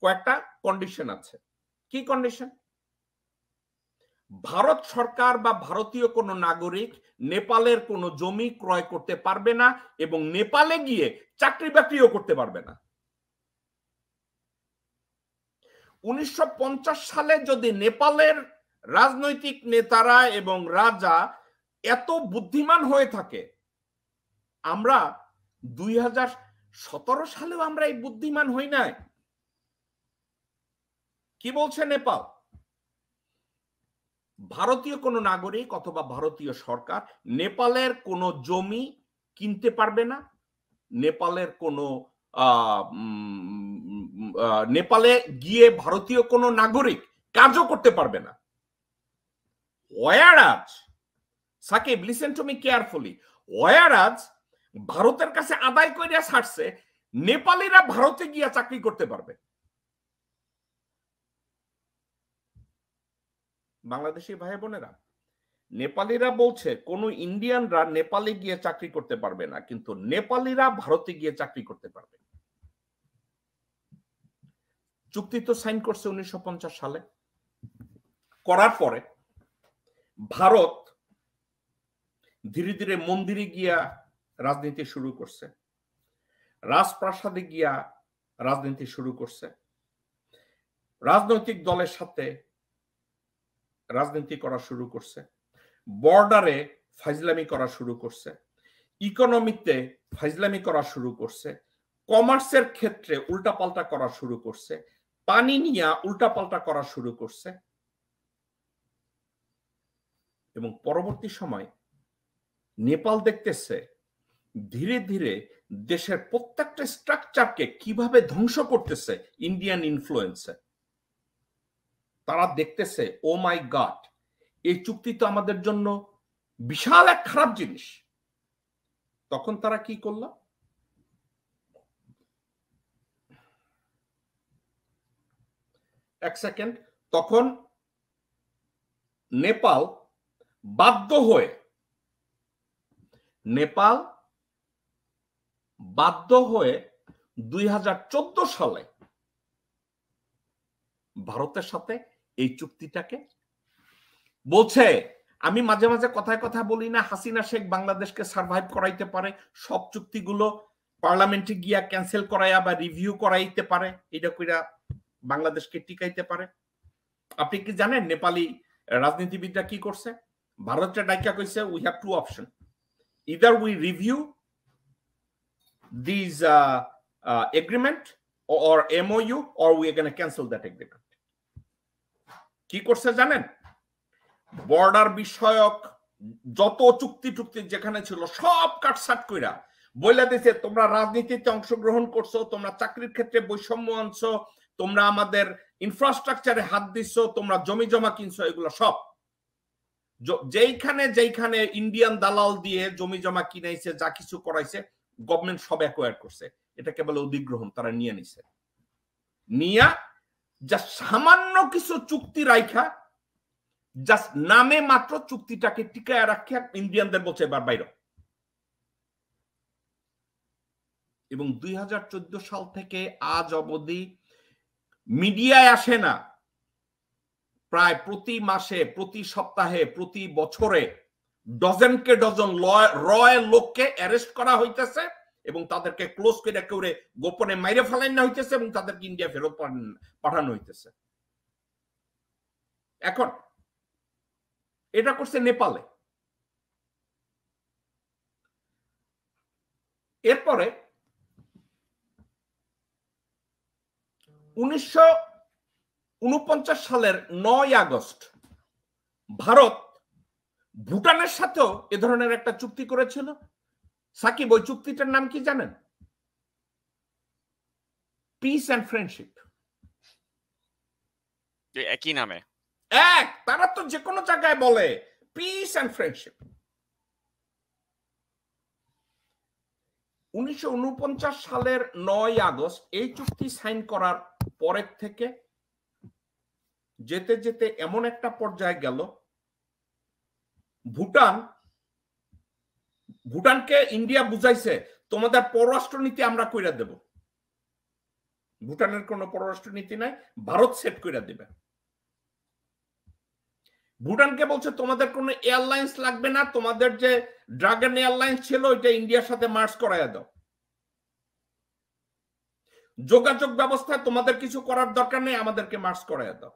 কয়েকটা কন্ডিশন আছে কি কন্ডিশন ভারত সরকার বা ভারতীয় কোনো নাগরিক নেপালের কোনো জমি ক্রয় করতে পারবে না এবং নেপালে গিয়ে চাকরি বাকরিও করতে পারবে না 1950 সালে যদি নেপালের রাজনৈতিক নেতারা এবং রাজা এত বুদ্ধিমান হয়ে থাকে আমরা 2017 সালেও আমরা এই বুদ্ধিমান হই নাই কি বলছে নেপাল ভারতীয় কোনো নাগরিক অথবা ভারতীয় সরকার নেপালের কোনো জমি কিনতে পারবে না নেপালের কোনো নেপালে গিয়ে ভারতীয় কোনো নাগরিক কাজও করতে পারবে না ওয়ারাজ Sakib listen to me carefully ওয়ারাজ ভারতের কাছে আদায় করিয়া ছাড়ছে নেপালিরা ভারতে গিয়া চাকরি করতে পারবে বাংলাদেশি ভাই বোনেরা নেপালিরা বলছে কোন ইন্ডিয়ানরা নেপালে গিয়ে চাকরি করতে পারবে না কিন্তু নেপালিরা ভারতে গিয়ে চাকরি করতে পারবে চুক্তি তো সাইন করছে 1950 সালে করার পরে ভারত ধীরে ধীরে মন্দিরে গিয়া রাজনীতি শুরু করছে রাজপ্রাসাদে গিয়া রাজনীতি শুরু করছে রাজনৈতিক দলের সাথে রাজনীতি করা শুরু করছে বর্ডারে ফাইজলামি করা শুরু করছে ইকোনমিতে ফাইজলামি করা শুরু করছে কমার্সের ক্ষেত্রে উল্টাপাল্টা করা শুরু করছে পানি নিয়ে উল্টাপাল্টা করা শুরু করছে এবং পরবর্তী সময় নেপাল দেখতেছে ধীরে ধীরে দেশের প্রত্যেকটা স্ট্রাকচারকে কিভাবে ধ্বংস করতেছে ইন্ডিয়ান ইনফ্লুয়েন্সে তারা দেখতেছে ও মাই গড এই চুক্তি তো আমাদের জন্য বিশাল এক খারাপ জিনিস তখন তারা কি করলো এক সেকেন্ড তখন নেপাল বাধ্য হয়ে 2014 সালে ভারতের সাথে এই চুক্তিটাকে বলছে আমি মাঝে মাঝে কথায় কথা বলি না হাসিনা শেখ বাংলাদেশকে সার্ভাইভ করাইতে পারে সব চুক্তিগুলো পার্লামেন্টে গিয়া ক্যান্সেল করাইয়া বা রিভিউ করাইতে পারে এটা কইরা বাংলাদেশকে টিকাইতে পারে আপনি কি জানেন নেপালি রাজনীতিবিদরা কি করছে ভারতের ডাইকা কইছে we have to option either we review these agreement or MOU or we are going to cancel that agreement কি করছে জানেন বর্ডার বিষয়ক যত চুক্তি যেখানে ছিল সব কাটছাট কইরা বইলা দিছে তোমরা রাজনীতিতে অংশগ্রহণ করছো তোমরা চাকরির ক্ষেত্রে বৈষম্য আনছো তোমরা আমাদের ইনফ্রাস্ট্রাকচারে হাত দিছো তোমরা জমি জমা কিনছো এগুলো সব যেইখানে ইন্ডিয়ান দালাল দিয়ে জমি জমা কিনাইছে যা কিছু করাইছে গভর্নমেন্ট সব অ্যাকোয়ার করছে এটা কেবল অধিগ্রহণ তারা নিয়ে নিছে নিয়া যা সামান্য কিছু চুক্তি রাইখা জাস্ট নামে মাত্র চুক্তিটাকে টিকায় রাখা ইন্ডিয়ানদের বলছে এবার বাইরে এবং 2014 সাল থেকে আজ অবধি মিডিয়ায় আসে না প্রায় প্রতি মাসে প্রতি সপ্তাহে প্রতি বছরে ডজনকে ডজন রয় লোককে অ্যারেস্ট করা হইতেছে এবং তাদেরকে ক্লোজ করে গোপনে মাইরে ফেলাই না হইতেছে এবং তাদেরকে ইন্ডিয়া ফেরত পাঠানো হইতেছে। এখন এটা করছে নেপালে। এরপরে 1949 সালের 9 আগস্ট ভারত ভুটানের সাথেও এ ধরনের একটা চুক্তি করেছিল। সাকিব, ওই চুক্তিটার নাম কি জানেন? Piece and friendship. একই নামে তারা তো যে কোনো জায়গায় বলে পিস অ্যান্ড ফ্রেন্ডশিপ। 1949 সালের 9 আগস্ট এই চুক্তি সাইন করার পরের থেকে যেতে যেতে এমন একটা পর্যায়ে গেল, ভুটানকে ইন্ডিয়া বুঝাইছে তোমাদের পররাষ্ট্রনীতি আমরা কইরা দেব। ভুটানের কোনো পররাষ্ট্রনীতি নাই, ভারত সেট কইরা দেবে। ভুটানকে বলছে তোমাদের কোনো এয়ারলাইন্স লাগবে না, তোমাদের যে ড্রাগন এয়ারলাইন্স ছিল ওইটা ইন্ডিয়ার সাথে মার্জ করাইয়া দাও। যোগাযোগ ব্যবস্থায় তোমাদের কিছু করার দরকার নেই, আমাদেরকে মার্জ করাইয়া দাও।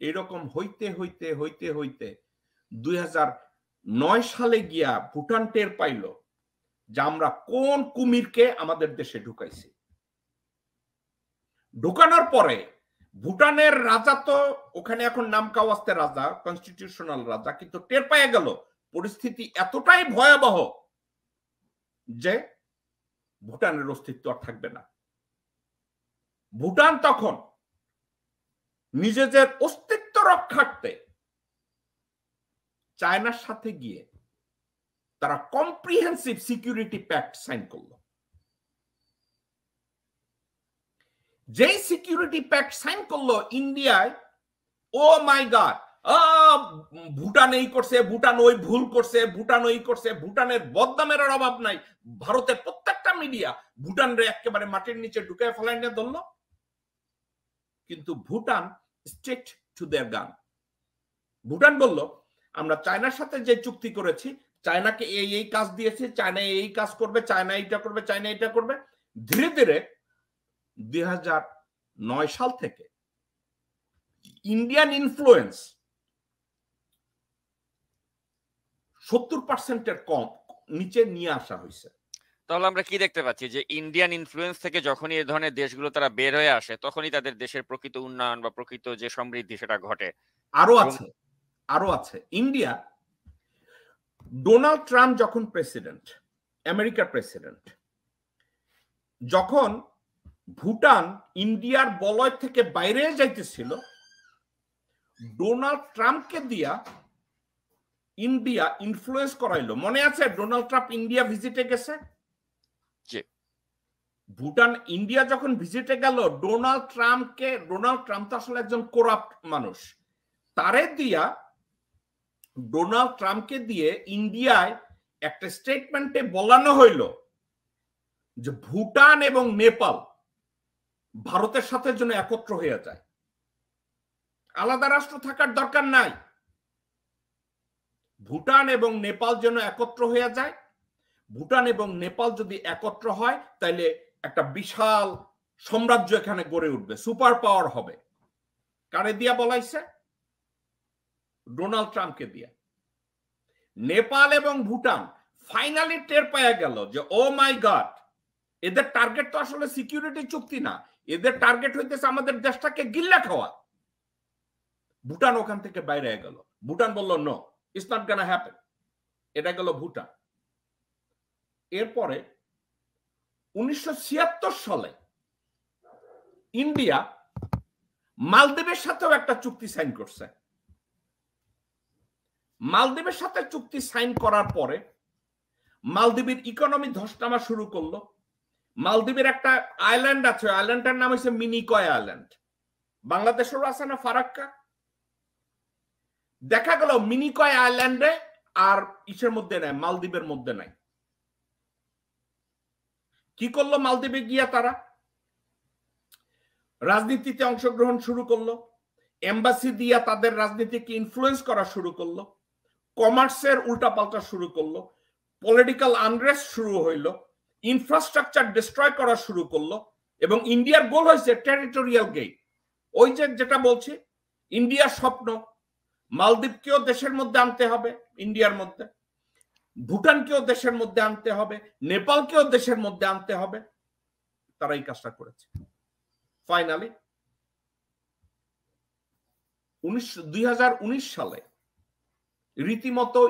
এরকম হইতে হইতে হইতে হইতে 2009 সালে গিয়া ভুটান টের পাইল যে আমরা কোন কুমিরকে আমাদের দেশে ঢুকাইছি। ঢুকানোর পরে ভুটানের রাজা তো ওখানে এখন নাম কাওয়াস্তে রাজা, কনস্টিটিউশনাল রাজা, কিন্তু টের পাইয়া গেল পরিস্থিতি এতটাই ভয়াবহ যে ভুটানের অস্তিত্ব আর থাকবে না। ভুটান তখন নিজেদের অস্তিত্ব রক্ষার্থে চায়নার সাথে গিয়ে তারা কম্প্রিহেন্সিভ সিকিউরিটি প্যাক্ট সাইন করলো। যেই সিকিউরিটি প্যাক্ট সাইন করলো ইন্ডিয়ায়, ও মাই গড, ভুটান এই করছে, ভুটান ওই ভুল করছে, ভুটান ওই করছে, ভুটানের বদনামের অভাব নাই। ভারতের প্রত্যেকটা মিডিয়া ভুটানরে একেবারে মাটির নিচে ঢুকে ফেলাই নিয়ে ধরলো। কিন্তু ভুটান স্ট্রিক্ট টু দেয়ার গান। ভুটান বলল আমরা চায়নার সাথে যে চুক্তি করেছি, চায়নাকে এই কাজ দিয়েছে, চায়না এই কাজ করবে, চায়না এইটা করবে, চায়না এইটা করবে। ধীরে ধীরে 2009 সাল থেকে ইন্ডিয়ান ইনফ্লুয়েন্স 70% কম নিচে নিয়ে আসা হয়েছে। তাহলে আমরা কি দেখতে পাচ্ছি যে ইন্ডিয়ান ইনফ্লুয়েন্স থেকে যখনই এই ধরনের দেশগুলো তারা বের হয়ে আসে তখনই তাদের দেশের প্রকৃত উন্নয়ন বা প্রকৃত যে সমৃদ্ধি সেটা ঘটে। আরো আছে ইন্ডিয়া। ডোনাল্ড ট্রাম্প যখন প্রেসিডেন্ট, আমেরিকার প্রেসিডেন্ট, যখন ভুটান ইন্ডিয়ার বলয় থেকে বাইরে যাইতেছিল, ডোনাল্ড ট্রাম্পকে দিয়া ইন্ডিয়া ইনফ্লুয়েন্স করাইলো। মনে আছে ডোনাল্ড ট্রাম্প ইন্ডিয়া ভিজিটে গেছে? ভুটান ইন্ডিয়া যখন ভিজিটে গেল, ডোনাল্ড ট্রাম্প তো আসলে একজন করাপ্ট মানুষ, তারে দিয়া ডোনাল্ড ট্রাম্পকে দিয়ে ইন্ডিয়ায় একটা স্টেটমেন্টে বলানো হইল যে ভুটান এবং নেপাল ভারতের সাথে যেন একত্র হয়ে যায়, আলাদা রাষ্ট্র থাকার দরকার নাই, ভুটান এবং নেপাল যেন একত্র হয়ে যায়। ভুটান এবং নেপাল যদি একত্র হয় তাহলে একটা বিশাল সাম্রাজ্য এখানে গড়ে উঠবে, সুপার পাওয়ার হবে। কারে দিয়া বলাইছে? ডোনাল্ড ট্রাম্পকে দিয়া। নেপাল এবং ভুটান ফাইনালি টের পাওয়া গেল যে ও মাই গড, এদের টার্গেট তো আসলে সিকিউরিটি চুক্তি না, এদের টার্গেট হইতেছে আমাদের দেশটাকে গিল্লা খাওয়া। ভুটান ওখান থেকে বাইরে গেল। ভুটান বলল no, it's not gonna happen. এটা গেল ভুটান। এরপরে 1976 সালে ইন্ডিয়া মালদ্বীপের সাথেও একটা চুক্তি সাইন করছে। মালদ্বীপের সাথে চুক্তি সাইন করার পরে মালদ্বীপের ইকোনমি ধস নামা শুরু করলো। মালদ্বীপের একটা আইল্যান্ড আছে, আইল্যান্ডটার নাম হচ্ছে মিনিকয় আইল্যান্ড। বাংলাদেশেরও আছে না ফারাক্কা? দেখা গেল মিনিকয় আইল্যান্ডে আর ইসের মধ্যে নাই, মালদ্বীপের মধ্যে নাই। কি করলো মালদ্বীপে গিয়া? তারা রাজনীতিতে অংশগ্রহণ শুরু করলো, এম্বাসি দিয়া তাদের রাজনীতিকে ইনফ্লুয়েন্স করা শুরু করলো। কমার্সের উল্টাপাল্টা শুরু করলো, পলিটিক্যাল আনরেস্ট শুরু হইলো, ইনফ্রাস্ট্রাকচার ডিস্ট্রয় করা শুরু করলো, এবং ইন্ডিয়ার গোল হয়েছে টেরিটোরিয়াল গেইন। ওই যে যেটা বলছি, ইন্ডিয়ার স্বপ্ন মালদ্বীপকেও দেশের মধ্যে আনতে হবে, ইন্ডিয়ার মধ্যে ভুটানকেও দেশের মধ্যে আনতে হবে, নেপালকেও দেশের মধ্যে আনতে হবে। তারা এই কাজটা করেছে। ফাইনালি 2019 সালে রীতিমতো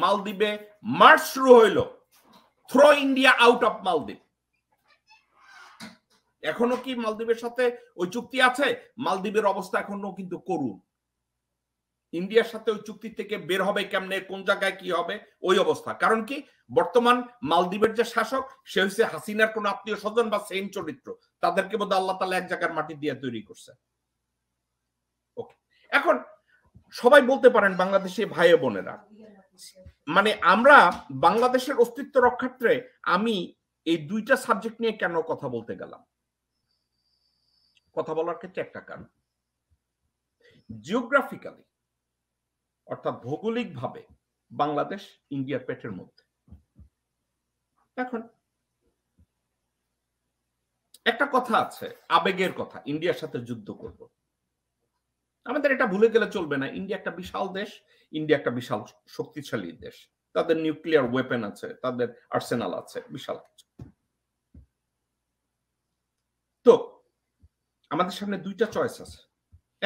মালদ্বীপে মার্চ শুরু হইল, থ্রো ইন্ডিয়া আউট অফ মালদ্বীপ। এখনো কি মালদ্বীপের সাথে ওই চুক্তি আছে? মালদ্বীপের অবস্থা এখনো কিন্তু করুণ। ইন্ডিয়ার সাথে ওই চুক্তি থেকে বের হবে কেমনে, কোন জায়গায় কি হবে, ওই অবস্থা। কারণ কি, বর্তমান মালদ্বীপের যে শাসক সে হচ্ছে হাসিনার কোন আত্মীয় স্বজন বা সেম চরিত্র। তাদেরকে বোধহয় আল্লাহ তাআলা এক জায়গার মাটি দিয়ে তৈরি করছে। ওকে, এখন সবাই বলতে পারেন বাংলাদেশি ভাই বোনেরা, মানে আমরা বাংলাদেশের অস্তিত্ব রক্ষার্থে আমি এই দুইটা সাবজেক্ট নিয়ে কেন কথা বলতে গেলাম? কথা বলার ক্ষেত্রে একটা কারণ, জিওগ্রাফিক্যালি অর্থাৎ ভৌগোলিকভাবে বাংলাদেশ ইন্ডিয়ার পেটের মধ্যে। এখন একটা কথা আছে, আবেগের কথা, ইন্ডিয়ার সাথে যুদ্ধ করব, আমাদের এটা ভুলে গেলে চলবে না। ইন্ডিয়া একটা বিশাল দেশ, ইন্ডিয়া একটা বিশাল শক্তিশালী দেশ, তাদের নিউক্লিয়ার ওয়েপন আছে, তাদের আর্সেনাল আছে, বিশাল কিছু। তো আমাদের সামনে দুইটা চয়েস আছে।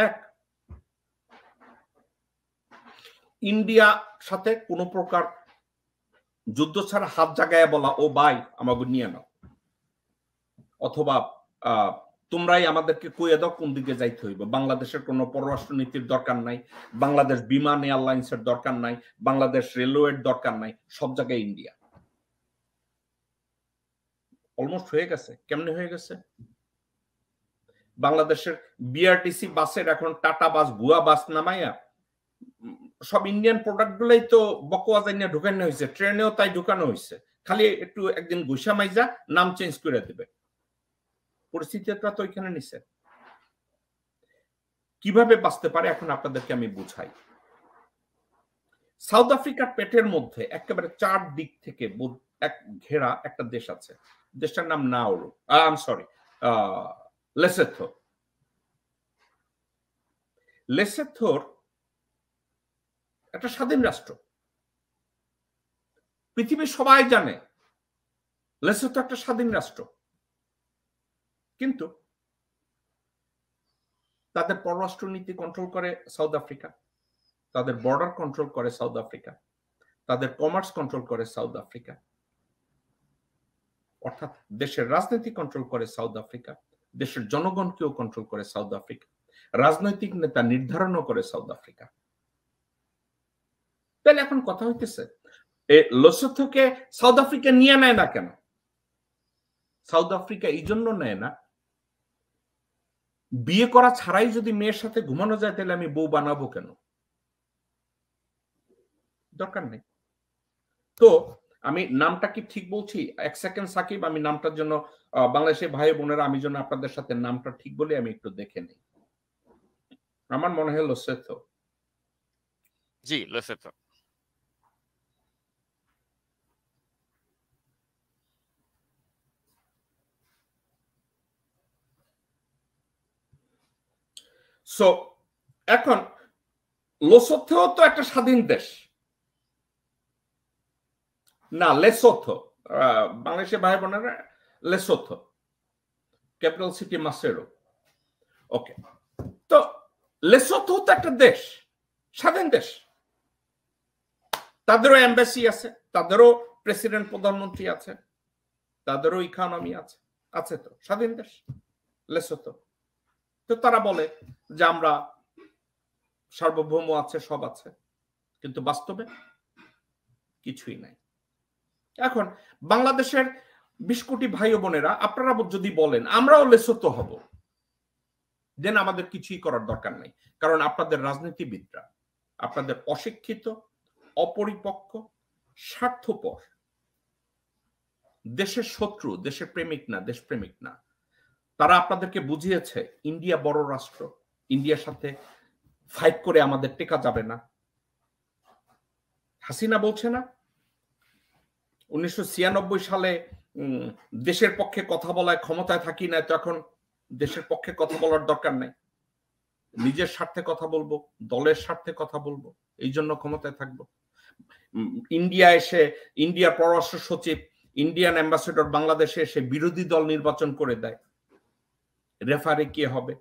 এক, ইন্ডিয়া সাথে কোন প্রকার যুদ্ধ ছাড়া হাত জাগায় বলা, ও ভাই আমাকে নিয়ে নাও, অথবা তোমরাই আমাদেরকে কইয়ে দাও কোন দিকে যাইতে হইব। বাংলাদেশের কোনো পররাষ্ট্র নীতির দরকার নাই, বাংলাদেশ বিমান এয়ারলাইন্সের দরকার নাই, বাংলাদেশ রেলওয়ের দরকার নাই, সব জায়গায় ইন্ডিয়া। অলমোস্ট হয়ে গেছে। কেমনে হয়ে গেছে? বাংলাদেশের বিআরটিসি বাসের এখন টাটা বাস, ভুয়া বাস নামাইয়া সব ইন্ডিয়ান প্রোডাক্ট গুলাই তো বকোয়া জানিয়ে ঢুকানো হয়েছে, ট্রেনেও তাই ঢুকানো হয়েছে, খালি একটু একদিন ঘুষা মাইজা নাম চেঞ্জ করে দেবে। পরিস্থিতিটা তো এখানে নিছে। কিভাবে বাঁচতে পারে এখন আপনাদেরকে আমি বুঝাই। সাউথ আফ্রিকার পেটের মধ্যে একেবারে চার দিক থেকে এক ঘেরা একটা দেশ আছে, দেশটার নাম নাউরু, লেসোথো। লেসোথোর একটা স্বাধীন রাষ্ট্র, পৃথিবীর সবাই জানে লেসোথো একটা স্বাধীন রাষ্ট্র, কিন্তু তাদের পররাষ্ট্র নীতি কন্ট্রোল করে সাউথ আফ্রিকা, তাদের বর্ডার কন্ট্রোল করে সাউথ আফ্রিকা, তাদের কমার্স কন্ট্রোল করে সাউথ আফ্রিকা, অর্থাৎ দেশের রাজনীতি কন্ট্রোল করে সাউথ আফ্রিকা, দেশের জনগণকেও কন্ট্রোল করে সাউথ আফ্রিকা, রাজনৈতিক নেতা নির্ধারণও করে সাউথ আফ্রিকা। তাহলে এখন কথা হইতেছে, লেসোথোকে সাউথ আফ্রিকা নিয়ে নেয় না কেন? সাউথ আফ্রিকা এই জন্য নেয় না, বিয়ে করা ছাড়াই যদি মেয়ের সাথে ঘুমানো যায় তাহলে আমি বউ বানাবো কেন? দরকার নেই। তো আমি নামটা কি ঠিক বলছি? এক সেকেন্ড সাকিব, আমি নামটার জন্য বাংলাদেশের ভাই বোনেরা, আমি জন্য আপনাদের সাথে নামটা ঠিক বলে আমি একটু দেখে নিই। আমার মনে হয় লেসোথো। জি, লেসোথো। সো এখন লেসোথো তো একটা স্বাধীন দেশ না, লেসোথো, বাংলাদেশের ভাই বোনেরা, লেসোথো, ক্যাপিটাল সিটি মাসেরো। ওকে, তো লেসোথো তো একটা দেশ, স্বাধীন দেশ, তাদেরও এম্বাসি আছে, তাদেরও প্রেসিডেন্ট প্রধানমন্ত্রী আছে, তাদেরও ইকোনমি আছে, আছে তো, স্বাধীন দেশ লেসোথো। তো তারা বলে যে আমরা সার্বভৌম আছে, সব আছে, কিন্তু বাস্তবে কিছুই নাই। এখন বাংলাদেশের 20 কোটি ভাই ও বোনেরা, আপনারা যদি বলেন আমরাও লেসোথো হব, দেন আমাদের কিছুই করার দরকার নাই। কারণ আপনাদের রাজনীতিবিদরা, আপনাদের অশিক্ষিত, অপরিপক্ক, স্বার্থপর, দেশের শত্রু, দেশের প্রেমিক না, দেশপ্রেমিক না, তারা আপনাদেরকে বুঝিয়েছে ইন্ডিয়া বড় রাষ্ট্র, ইন্ডিয়ার সাথে ফাইট করে আমাদের টেকা যাবে না, হাসিনা বলছে না 1996 সালে দেশের পক্ষে কথা বলায় ক্ষমতায় থাকি না, তখন দেশের পক্ষে কথা বলার দরকার নাই, নিজের স্বার্থে কথা বলবো, দলের স্বার্থে কথা বলবো, এই জন্য ক্ষমতায় থাকবো। ইন্ডিয়া এসে, ইন্ডিয়ার পররাষ্ট্র সচিব, ইন্ডিয়ান অ্যাম্বাসেডর বাংলাদেশে এসে বিরোধী দল নির্বাচন করে দেয়, রেফারি কে হবে,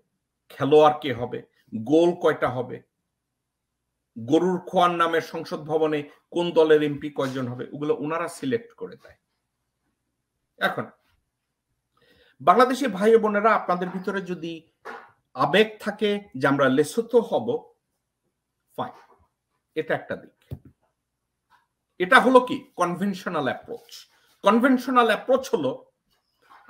খেলোয়াড় কে হবে, গোল কয়টা হবে, গরুর খোয়ার নামে সংসদ ভবনে কোন দলের এমপি কয়জন হবে, ওগুলো ওনারা সিলেক্ট করে দেয়। এখন বাংলাদেশি ভাই বোনেরা, আপনাদের ভিতরে যদি আবেগ থাকে যে আমরা লেসোতো হব, ফাইন, এটা একটা দিক। এটা হলো কি কনভেনশনাল অ্যাপ্রোচ। কনভেনশনাল অ্যাপ্রোচ হলো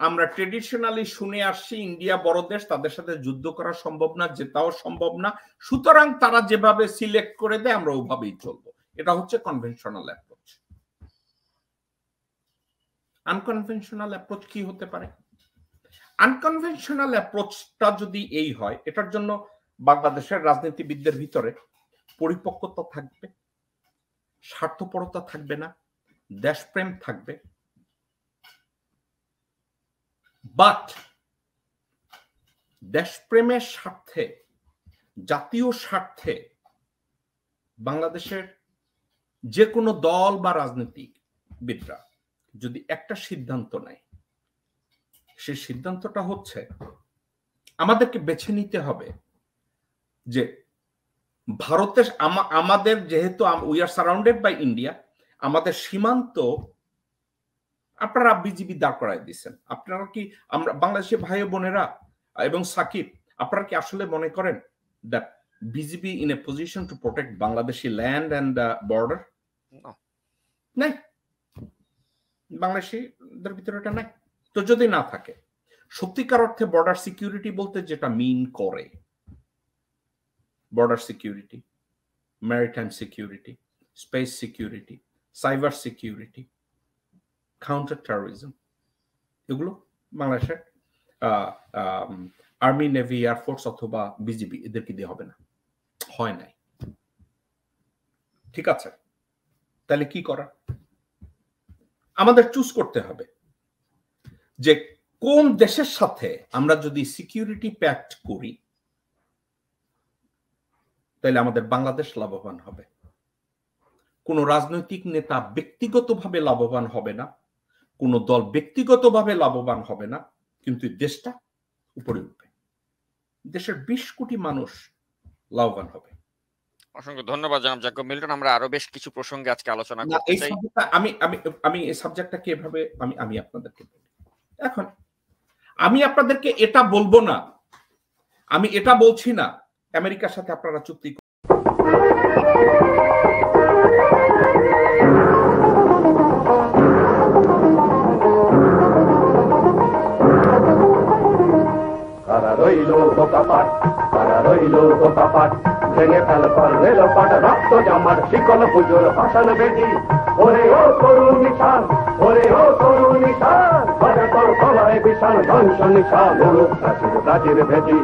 আমরা ট্রেডিশনালি শুনে আসছি ইন্ডিয়া বড় দেশ, তাদের সাথে যুদ্ধ করা সম্ভব না, জেতাও সম্ভব না, সুতরাং তারা যেভাবে সিলেক্ট করে দেয় আমরা ওভাবেই চলবো। এটা হচ্ছে কনভেনশনাল অ্যাপ্রোচ। আনকনভেনশনাল অ্যাপ্রোচ কি হতে পারে? আনকনভেনশনাল অ্যাপ্রোচটা যদি এই হয়, এটার জন্য বাংলাদেশের রাজনীতিবিদদের ভিতরে পরিপক্কতা থাকবে, স্বার্থপরতা থাকবে না, দেশপ্রেম থাকবে। বাট দেশপ্রেমের স্বার্থে, জাতীয় স্বার্থে বাংলাদেশের যে কোনো দল বা রাজনীতিবিদরা যদি একটা সিদ্ধান্ত নেয়, সেই সিদ্ধান্তটা হচ্ছে আমাদেরকে বেছে নিতে হবে যে ভারতের, আমাদের যেহেতু we are surrounded by India, আমাদের সীমান্ত আপনারা বিজিবি দাঁড় করায় দিচ্ছেন। আপনারা কি, আমরা বাংলাদেশি ভাই বোনেরা এবং সাকিব, আপনারা কি আসলে মনে করেন that BGB in a position to protect Bangladeshi land and border? নাই, বাংলাদেশিদের ভিতরে এটা নাই। তো যদি না থাকে, সত্যিকার অর্থে বর্ডার সিকিউরিটি বলতে যেটা মিন করে, border security, maritime security, space security, cyber security, counter terrorism, এগুলো বাংলাদেশের আর্মি, নেভি, এয়ারফোর্স অথবা বিজিবি এদেরকে দিয়ে হবে না, হয় নাই। ঠিক আছে, তাহলে কি করা? আমাদের চুজ করতে হবে যে কোন দেশের সাথে আমরা যদি সিকিউরিটি প্যাক্ট করি তাহলে আমাদের বাংলাদেশ লাভবান হবে। কোন রাজনৈতিক নেতা ব্যক্তিগতভাবে লাভবান হবে না, কোন দল ব্যক্তিগতভাবে লাভবান হবে না, কিন্তু দেশটা উপরে উঠবে, দেশের 20 কোটি মানুষ লাভবান হবে। অসংখ্য ধন্যবাদ জনাব জাকব মিল্টন। আমরা আরো বেশ কিছু প্রসঙ্গে আজকে আলোচনা করতে চাই। আমি এই সাবজেক্টটাকে এভাবে আমি আপনাদেরকে বলি। এখন আমি আপনাদেরকে এটা বলবো না, আমি এটা বলছি না আমেরিকার সাথে আপনারা চুক্তি ভেঙে ফেল পর রেল পাট, রক্ত জমাট শিকল পুজোর ভাষণ বেদি। ওরে ও তরুণ নিশান, ওরে ও তরুণ নিশান, বাজে তোর গলায় বিশাল ধ্বংস নিশান, প্রাচীর প্রাচীর ভেদি।